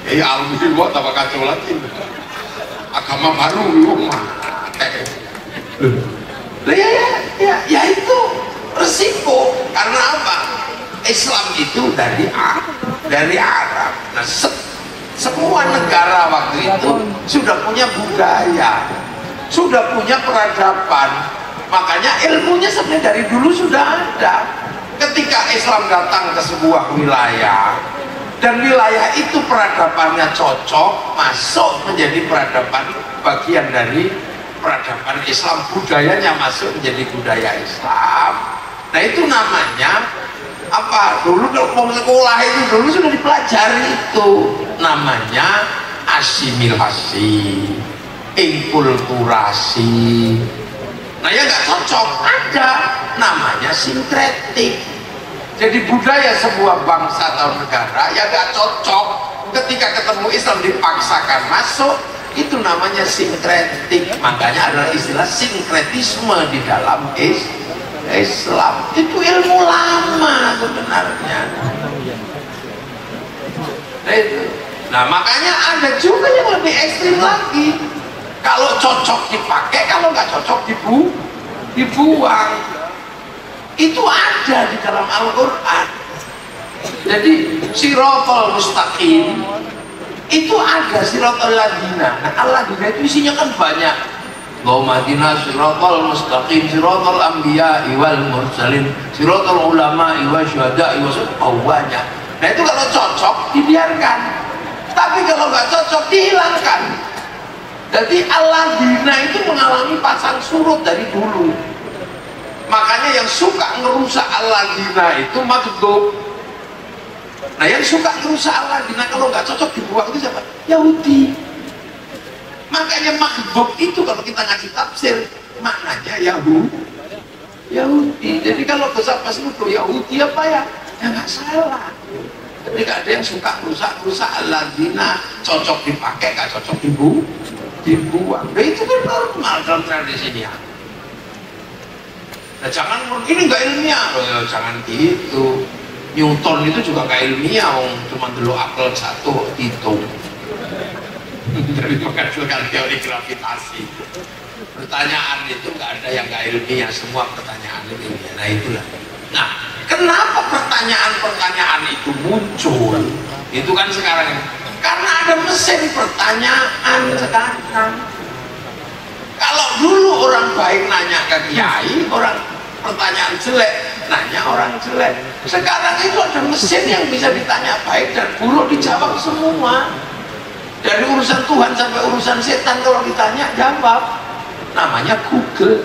ya alhamdulillah buat apa kacau lagi agama baru rumah. Ya itu resiko. Karena apa? Islam itu dari Arab. Nah, semua negara waktu itu sudah punya budaya, sudah punya peradaban. Makanya ilmunya sebenarnya dari dulu sudah ada. Ketika Islam datang ke sebuah wilayah dan wilayah itu peradabannya cocok, masuk menjadi peradaban, bagian dari peradaban Islam, budayanya masuk menjadi budaya Islam. Nah itu namanya apa? Dulu kalau mau sekolah itu dulu sudah dipelajari, itu namanya asimilasi, inkulturasi. Nah ya nggak cocok, ada namanya sinkretik. Jadi budaya sebuah bangsa atau negara ya nggak cocok, ketika ketemu Islam dipaksakan masuk, itu namanya sinkretik. Makanya adalah istilah sinkretisme di dalam Islam. Itu ilmu lama sebenarnya. Nah makanya ada juga yang lebih ekstrim lagi. Kalau cocok dipakai, kalau nggak cocok dibuang. Itu ada di dalam Al-Quran. Jadi sirotol mustaqim itu ada, sirotol ladina. Nah al-ladina itu isinya kan banyak. Allahumma sirotol mustaqim, sirotol anbiya wal mursalin, sirotol ulama wa syuhada wa banyak. Nah itu kalau cocok dibiarkan, tapi kalau nggak cocok dihilangkan. Jadi al-ladina itu mengalami pasang surut dari dulu. Makanya yang suka ngerusak al-ladina itu maghdub. Nah yang suka ngerusak al-ladina kalau nggak cocok dibuang itu siapa? Yahudi. Makanya maghdub itu kalau kita ngaji tafsir maknanya Yahudi. Jadi kalau besar pas itu Yahudi apa ya? Ya nggak salah. Ketika ada yang suka rusak alladzina cocok dipakai, gak cocok dibuang. Nah itu kan normal dalam tradisinya. Nah jangan ini nggak ilmiah, oh, jangan gitu. Newton itu juga nggak ilmiah, cuma dulu akal satu hitung. Dari menghasilkan teori gravitasi. Pertanyaan itu nggak ada yang nggak ilmiah, semua pertanyaan itu ilmiah. Nah itulah. Nah kenapa pertanyaan-pertanyaan itu muncul? Itu kan sekarang karena ada mesin pertanyaan sekarang. Kalau dulu orang baik nanya ke kiai, orang pertanyaan jelek nanya orang jelek. Sekarang itu ada mesin yang bisa ditanya baik dan buruk dijawab semua. Dari urusan Tuhan sampai urusan setan kalau ditanya jawab. Namanya Google.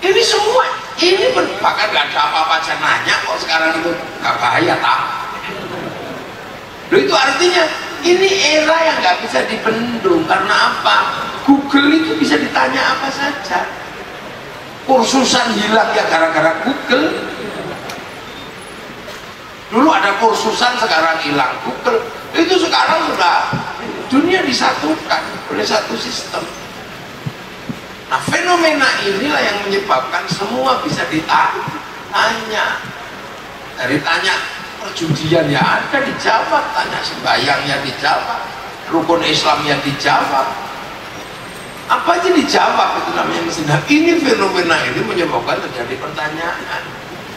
Ini semua ini bahkan gak ada apa-apa aja nanya kok sekarang itu gak bahaya tak? Loh itu artinya ini era yang gak bisa dibendung. Karena apa? Google itu bisa ditanya apa saja. Kursusan hilang ya gara-gara Google. Dulu ada kursusan sekarang hilang Google. Itu sekarang sudah dunia disatukan oleh satu sistem. Nah fenomena inilah yang menyebabkan semua bisa ditanya. Dari tanya perjudian ya ada dijawab, tanya sembahyang ya dijawab, rukun Islam ya dijawab, apa aja dijawab, itu namanya mesin. Nah ini fenomena ini menyebabkan terjadi pertanyaan.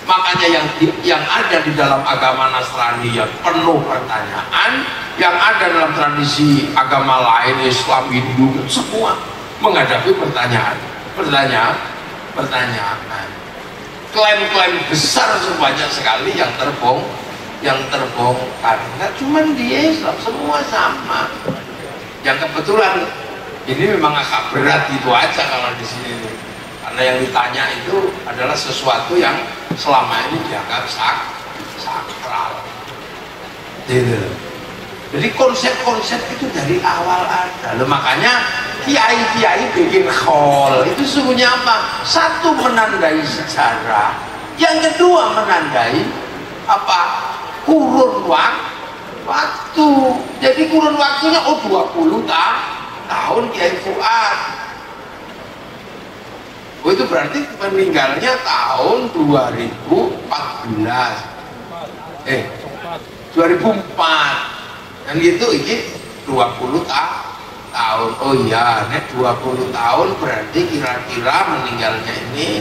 Makanya yang ada di dalam agama Nasrani yang penuh pertanyaan, yang ada dalam tradisi agama lain, Islam, Hindu, semua menghadapi pertanyaan. Klaim-klaim besar sebanyak sekali yang terbongkar. Nggak cuma di Islam, semua sama. Yang kebetulan ini memang agak berat itu aja kalau di sini. Karena yang ditanya itu adalah sesuatu yang selama ini dianggap sakral. Jadi konsep-konsep itu dari awal ada. Loh, makanya kiai-kiai bikin khol itu sesungguhnya apa? Satu, menandai sejarah. Yang kedua, menandai apa? Kurun waktu. Jadi kurun waktunya 20 tahun Kiai Fuad. Oh, itu berarti meninggalnya tahun 2004. Dan gitu ini 20 tahun. Oh iya, ini 20 tahun berarti kira-kira meninggalnya ini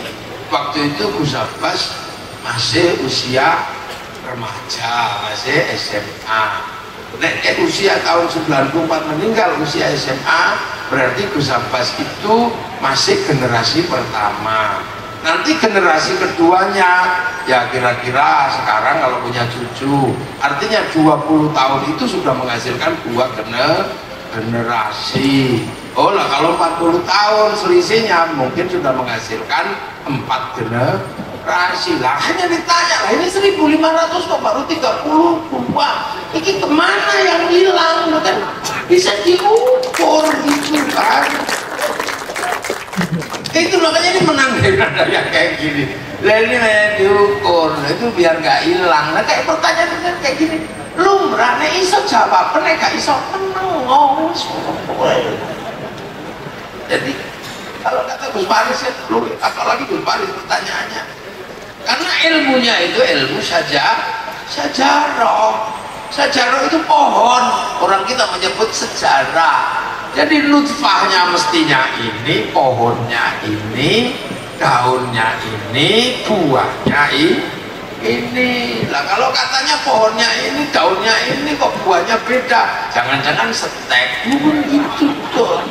waktu itu Gus Abbas masih usia remaja, masih SMA. Usia tahun 94 meninggal, usia SMA, berarti Gus Abbas itu masih generasi pertama. Nanti generasi keduanya ya kira-kira sekarang kalau punya cucu, artinya 20 tahun itu sudah menghasilkan 2 generasi. Oh lah, kalau 40 tahun selisihnya mungkin sudah menghasilkan 4 generasi. Lah hanya ditanya lah, ini 1500 kok baru 32. Ini kemana yang hilang? Kan bisa diukur gitu kan. Itu makanya ini menandai yang kayak gini. Lah ini diukur, itu biar nggak hilang. Nah kayak pertanyaan kayak gini, lumrah nek iso jawab, nek gak iso meneng. Jadi kalau kata Gus Faris ya, apalagi Gus Faris pertanyaannya, karena ilmunya itu ilmu sejarah. Sejarah itu pohon, orang kita menyebut sejarah. Jadi nutfahnya mestinya ini, pohonnya ini, daunnya ini, buahnya ini. Lah kalau katanya pohonnya ini, daunnya ini, kok buahnya beda, jangan-jangan setek. Gitu tuh.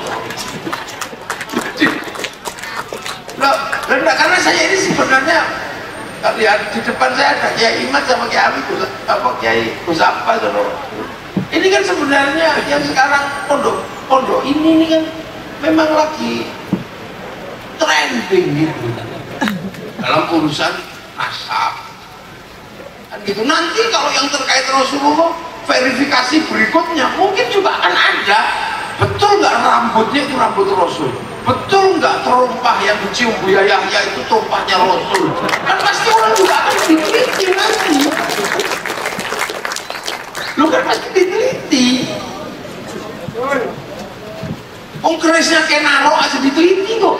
Loh, karena saya ini sebenarnya lihat di depan saya ada Kiai Imat sama Kiai Ami, Kiai Gus Abbas. Ini kan sebenarnya yang sekarang pondok ini kan memang lagi trending gitu dalam urusan nasab. Dan gitu nanti kalau yang terkait Rasulullah verifikasi berikutnya mungkin juga akan ada. Betul nggak rambutnya itu rambut Rasul? Betul nggak terumpah yang dicium Buya Yahya itu tumpahnya Rasul? Kan pasti orang juga akan diteliti nanti. Lu kan pasti diteliti. Kerisnya Kenaro aja diteliti kok.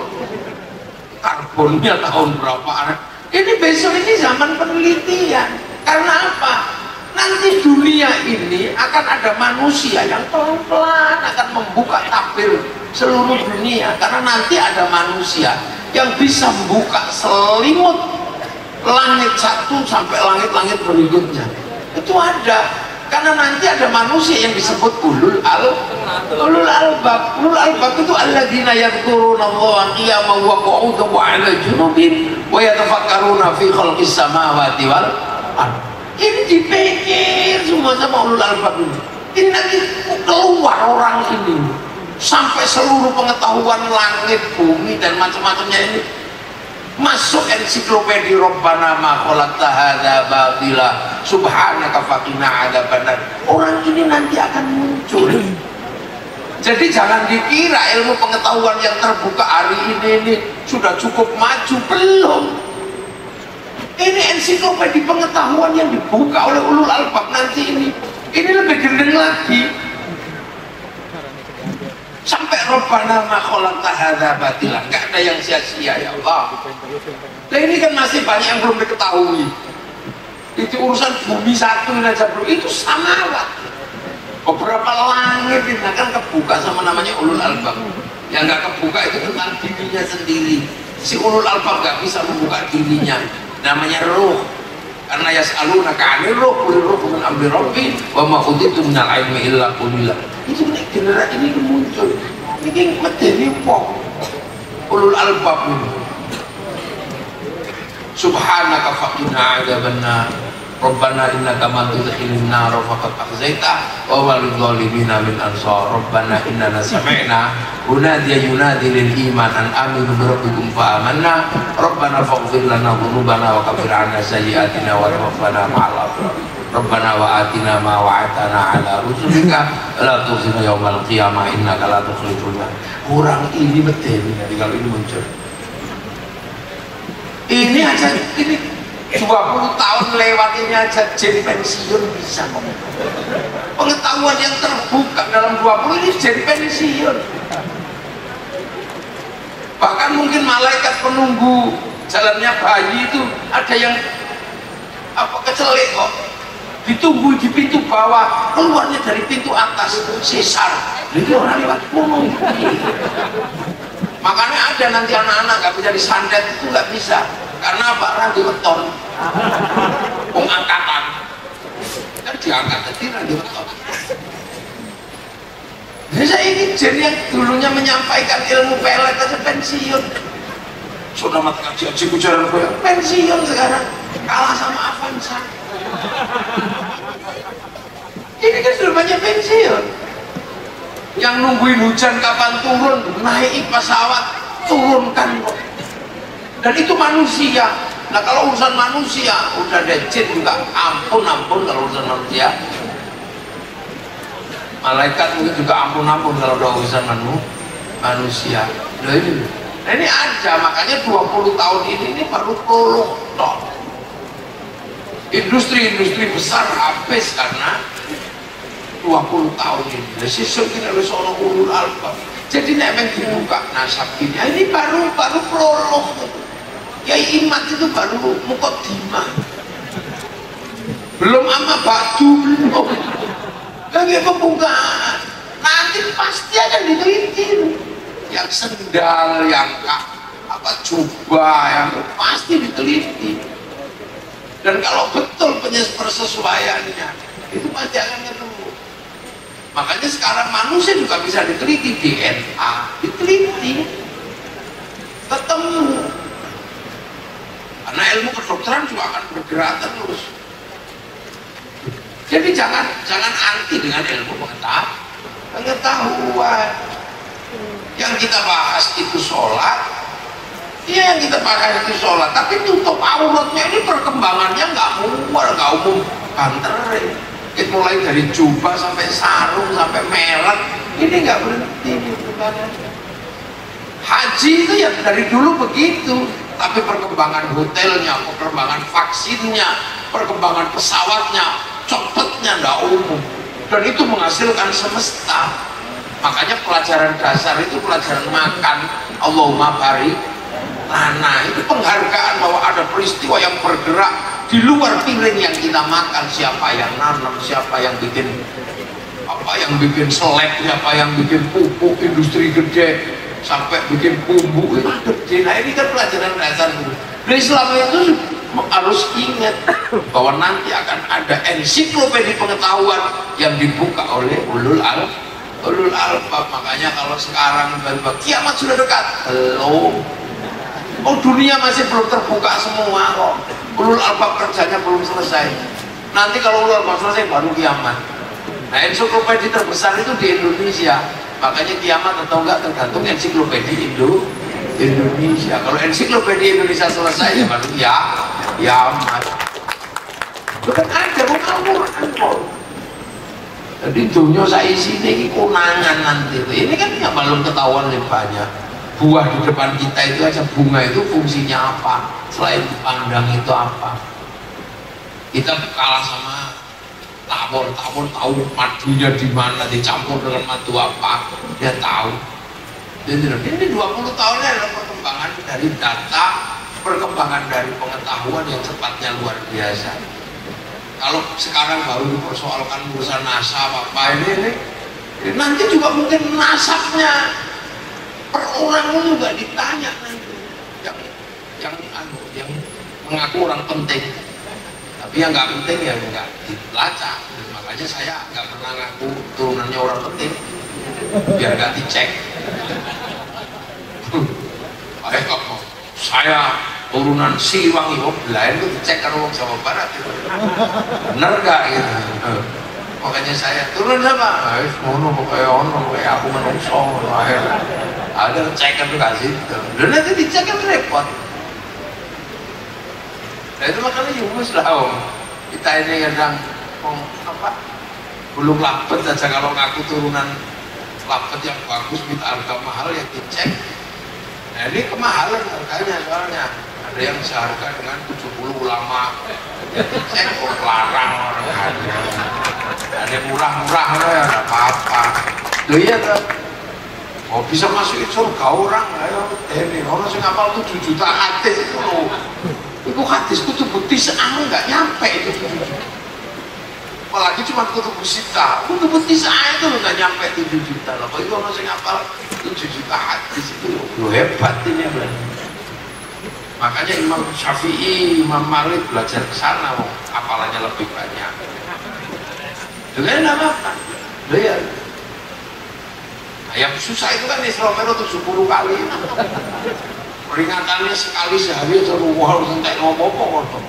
Karbonnya tahun berapa? Ini besok ini zaman penelitian. Karena apa? Nanti dunia ini akan ada manusia yang pelan-pelan akan membuka tabir seluruh dunia, karena nanti ada manusia yang bisa membuka selimut langit satu sampai langit-langit berikutnya. Itu ada, karena nanti ada manusia yang disebut ulul albab. Ulul albab itu alladzina yadhkuruna Allaha qiyaman wa qu'udan wa 'ala junubihim wa yatafakkaruna fi khalqis samawati wal ardh. Ini dipikir semua sama ulul albab ini. Ini nanti keluar orang ini sampai seluruh pengetahuan langit, bumi dan macam-macamnya ini masuk ensiklopedia Rabbana ma khalaqta hadza batila subhanaka faqina adzabannar. Orang ini nanti akan muncul. Jadi jangan dikira ilmu pengetahuan yang terbuka hari ini sudah cukup maju, belum. Ini ensiklopedia pengetahuan yang dibuka oleh ulul albab nanti ini lebih gendeng lagi. Sampai Rabbana ma khalaqta hadza batila, enggak ada yang sia-sia ya Allah. Nah ini kan masih banyak yang belum diketahui. Itu urusan bumi satu ini aja bro, itu samawat. Beberapa langit ini akan kebuka sama namanya ulul albab. Yang nggak kebuka itu tentang dirinya sendiri. Si ulul albab nggak bisa membuka dirinya. Namanya ruh. Karena yas'alunaka 'anir ruh, qul ruh min amri rabbi wa ma utitu minal ilmi illa qalila. Itu generasi ini muncul. Ini medeni wong ulul albab ini. Subhanaka faqina 'adzabannar. Rabbana innaka man tudkhilin nar faqad akhzaita wa ma lidh-dhalimina min ansar. Rabbana innana sami'na munadiyan yunadi lil iman an aminu bi rabbikum fa amanna. Rabbana faghfir lana dhunubana wa kaffir 'anna sayyi'atina wa tawaffana ma'al abrar. Rabbana wa atina ma wa'adtana 'ala rusulika la tukhzina yaumal qiyamah innaka la tukhliful mi'ad. Orang ini medeni kalau ini muncul. Ini aja ini 20 tahun lewat ini aja jadi pensiun bisa kok. Pengetahuan yang terbuka dalam 20 ini jadi pensiun. Bahkan mungkin malaikat penunggu jalannya bayi itu ada yang kecelek kok, ditunggu di pintu bawah, keluarnya dari pintu atas sesar. Jadi orang lewat ngomong. Makanya ada nanti anak-anak nggak bisa disandet, itu nggak bisa. Karena apa? Randu weton angkatan kan diangkat jadi randu weton. Jadi saya ini jadi yang dulunya menyampaikan ilmu pelet aja pensiun. Sudah mati kaji kujaran gue pensiun sekarang, kalah sama Avanza. Ini kan sudah banyak pensiun. Yang nungguin hujan kapan turun, naik pesawat, turunkan kok. Dan itu manusia. Nah kalau urusan manusia udah ada jin juga ampun kalau urusan manusia. Malaikat mungkin juga ampun kalau udah urusan manusia. Nah ini ada, makanya 20 tahun ini baru prolog toh. Industri besar habis karena 20 tahun ini. Nah sisuk kita harus orang ulul albab. Jadi memang dibuka nasab ini. Ini baru prolog. Kiai Imat itu baru mukaddimah, belum ama batu, belum lagi pembukaan. Nanti pasti akan diteliti yang sendal, yang jubah, yang pasti diteliti. Dan kalau betul persesuaiannya itu pasti akan ketemu. Makanya sekarang manusia juga bisa diteliti, DNA diteliti, ketemu. Karena ilmu kedokteran juga akan bergerak terus. Jadi jangan anti dengan ilmu pengetahuan. Yang kita bahas itu sholat, iya yang kita bahas itu sholat. Tapi tutup auratnya ini perkembangannya nggak umum, kanterin. Mulai dari jubah sampai sarung sampai merek, ini nggak berhenti. haji itu ya dari dulu begitu, tapi perkembangan hotelnya, perkembangan vaksinnya, perkembangan pesawatnya, cepatnya nggak umum, dan itu menghasilkan semesta. Makanya pelajaran dasar itu pelajaran makan, Allahumma barik lana, itu penghargaan bahwa ada peristiwa yang bergerak di luar piring yang kita makan. Siapa yang nanam, siapa yang bikin apa, yang bikin selek, siapa yang bikin pupuk industri gede sampai bikin bumbu itu gede. Nah ini kan pelajaran dasar. Di Islam itu harus ingat bahwa nanti akan ada ensiklopedia pengetahuan yang dibuka oleh ulul albab. Makanya kalau sekarang kiamat sudah dekat, belum. Oh, dunia masih belum terbuka semua kok. Ulul albab kerjanya belum selesai. Nanti kalau ulul albab selesai baru kiamat. Nah, ensiklopedia terbesar itu di Indonesia. Makanya kiamat atau enggak tergantung ensiklopedia Indonesia. Kalau ensiklopedia Indonesia selesai ya baru kiamat. Bukan ada Al-Quran kok. Jadi dunia saya isi ini konangan nanti. Ini kan ya belum ketahuan lebih banyak. Buah di depan kita itu aja, bunga itu fungsinya apa? Selain dipandang itu apa? Kita kalah sama tawon tahu madunya di mana, dicampur dengan madu apa, dia tahu. Jadi ini 20 tahunnya adalah perkembangan dari data, perkembangan dari pengetahuan yang cepatnya luar biasa. Kalau sekarang baru dipersoalkan urusan NASA apa ini nanti juga mungkin nasabnya per orang juga ditanya nanti, yang mengaku orang penting, tapi yang nggak penting ya nggak dilacak. Makanya saya nggak pernah ngaku turunannya orang penting biar nggak dicek. Saya turunan Siwangi, lain itu dicek kalau orang Jawa Barat itu bener nggak gitu. Makanya saya turun apa? Kayak aku menungso, ada cekan tuh kasih, dan nanti dicek kan repot. Nah itu makanya yumus lah kita ini kadang belum lapet aja kalau ngaku turunan lapet yang bagus minta harga mahal ya dicek. Nah ini kemahalan harganya soalnya ada yang seharga dengan 70 ulama ya dicek kok larang orang ada yang murah-murah ya nggak apa-apa. Loh iya tuh, oh bisa masukin surga orang, ayo ini orang yang ngapal 7 juta hadis itu loh. Itu hadis kutubu tis'ah nggak nyampe itu 7 juta. Apalagi cuma kutubu sita, kutubu tis'ah itu nggak nyampe 7 juta loh. Kalau itu orang yang ngapal 7 juta hadis itu loh, hebat ini ya. Makanya Imam Syafi'i, Imam Malik belajar ke sana, apalannya lebih banyak. Dengan apa? Ya. Nah, yang susah itu kan Isra Mi'raj 70 kali. Peringatannya sekali sehari aja harus entek ngomong apa.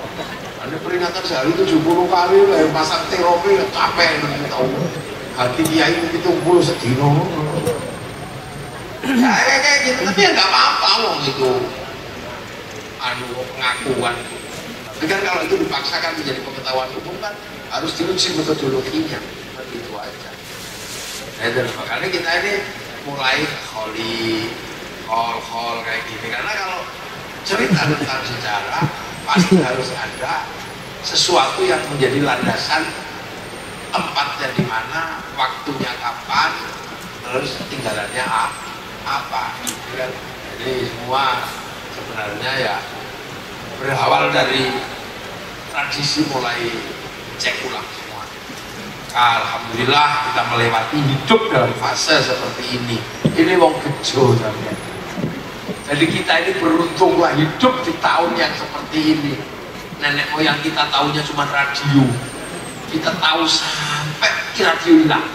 Ada peringatan sehari 70 kali lah, pasang teropi capek tahu. Hati kiai itu 70 sedino. Kayak gitu, tapi ya nggak apa-apa loh itu. Pengakuan. Tapi kan kalau itu dipaksakan menjadi pengetahuan umum kan harus diuji metodologinya, itu aja. Nah, makanya kita ini mulai kol kayak gini, karena kalau cerita tentang sejarah pasti harus ada sesuatu yang menjadi landasan, tempatnya di mana, waktunya kapan, terus tinggalannya apa. Jadi semua sebenarnya ya berawal dari tradisi mulai cek ulang semua. Alhamdulillah kita melewati hidup dalam fase seperti ini. Ini wong bejo namanya. Jadi kita ini beruntunglah hidup di tahun yang seperti ini. Nenek moyang kita tahunya cuma radio. Kita tahu sampai radio hilang.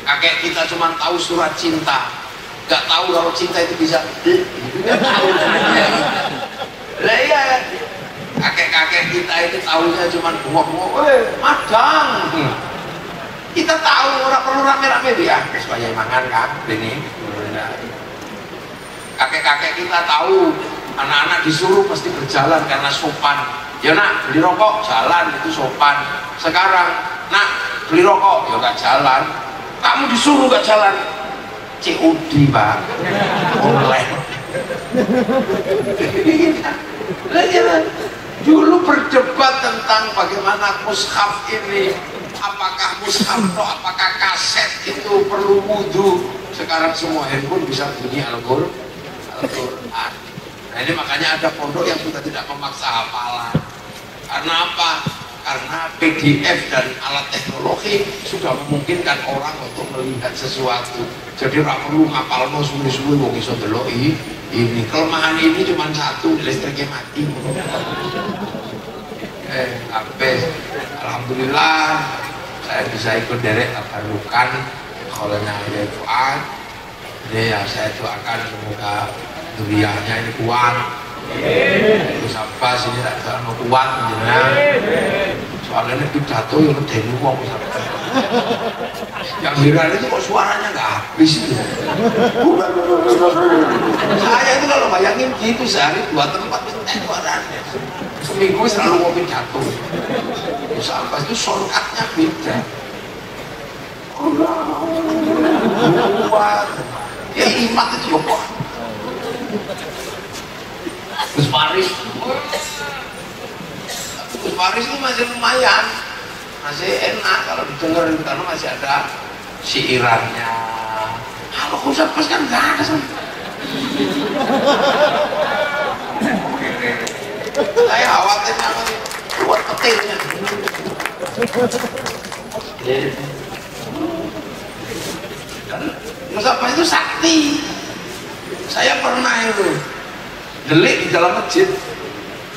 Kakek kita cuma tahu surat cinta. Gak tahu kalau cinta itu bisa nggak tahu lah ya. Kakek-kakek kita itu tahunya cuma bunga-bunga madang. Kita tahu orang perlu rame-rame dia supaya mangan kan ini. Kakek-kakek kita tahu anak-anak disuruh pasti berjalan karena sopan. Ya nak beli rokok jalan, itu sopan. Sekarang nak beli rokok ya gak jalan. Kamu disuruh gak jalan, COD Pak, online. Dulu berdebat tentang bagaimana mushaf ini, apakah mushaf atau apakah kaset itu perlu wudu. Sekarang semua handphone bisa bunyi Al-Quran. Nah ini makanya ada pondok yang sudah tidak memaksa hafalan. Karena apa? Karena PDF dan alat teknologi sudah memungkinkan orang untuk melihat sesuatu. Jadi nggak perlu ngapal mau suwi-suwi wong iso delok ini. Kelemahan ini cuma satu, listriknya mati. Alhamdulillah saya bisa ikut derek tabarukan kholanya ya Fuad. Jadi ya saya doakan semoga duriannya ini kuat. Itu sampai sini tak bisa mau kuat soalnya ini pidato yang kedeni wong yang viral itu kok suaranya nggak habis itu. Saya itu kalau bayangin gitu sehari 2 tempat itu suaranya seminggu selalu mau pidato sampai itu shortcutnya beda. Kuat ya imat itu ya kok Gus Faris itu masih lumayan, masih enak kalau didengar karena masih ada siirannya. Kalau Gus Faris kan nggak ada sama. Saya khawatirnya keluar petirnya. Dan Gus Faris itu sakti. Saya pernah itu delik di dalam masjid,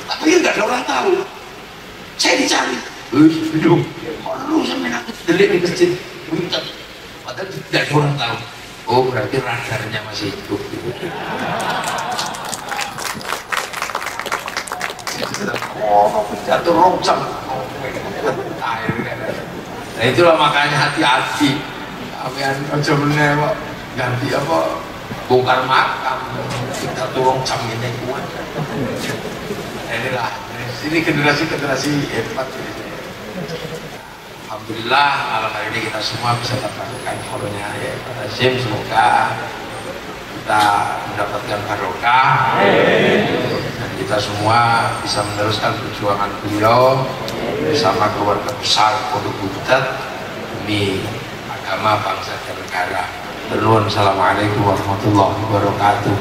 tapi nggak ada orang tahu. Saya dicari, hidup, lu sampai aku delik di masjid, padahal tidak ada orang tahu. Oh berarti radarnya masih hidup. Oh jatuh roncam. Nah itulah makanya hati-hati. Kalian aja menewak ganti apa? Bongkar makam, kita turun jam ini kuat. Inilah, ini generasi hebat. Alhamdulillah malam hari ini kita semua bisa mendapatkan kholnya ya Pak Hasyim. Semoga kita mendapatkan barokah dan kita semua bisa meneruskan perjuangan beliau bersama keluarga besar Pondok Butet demi agama, bangsa dan negara. Assalamualaikum warahmatullahi wabarakatuh.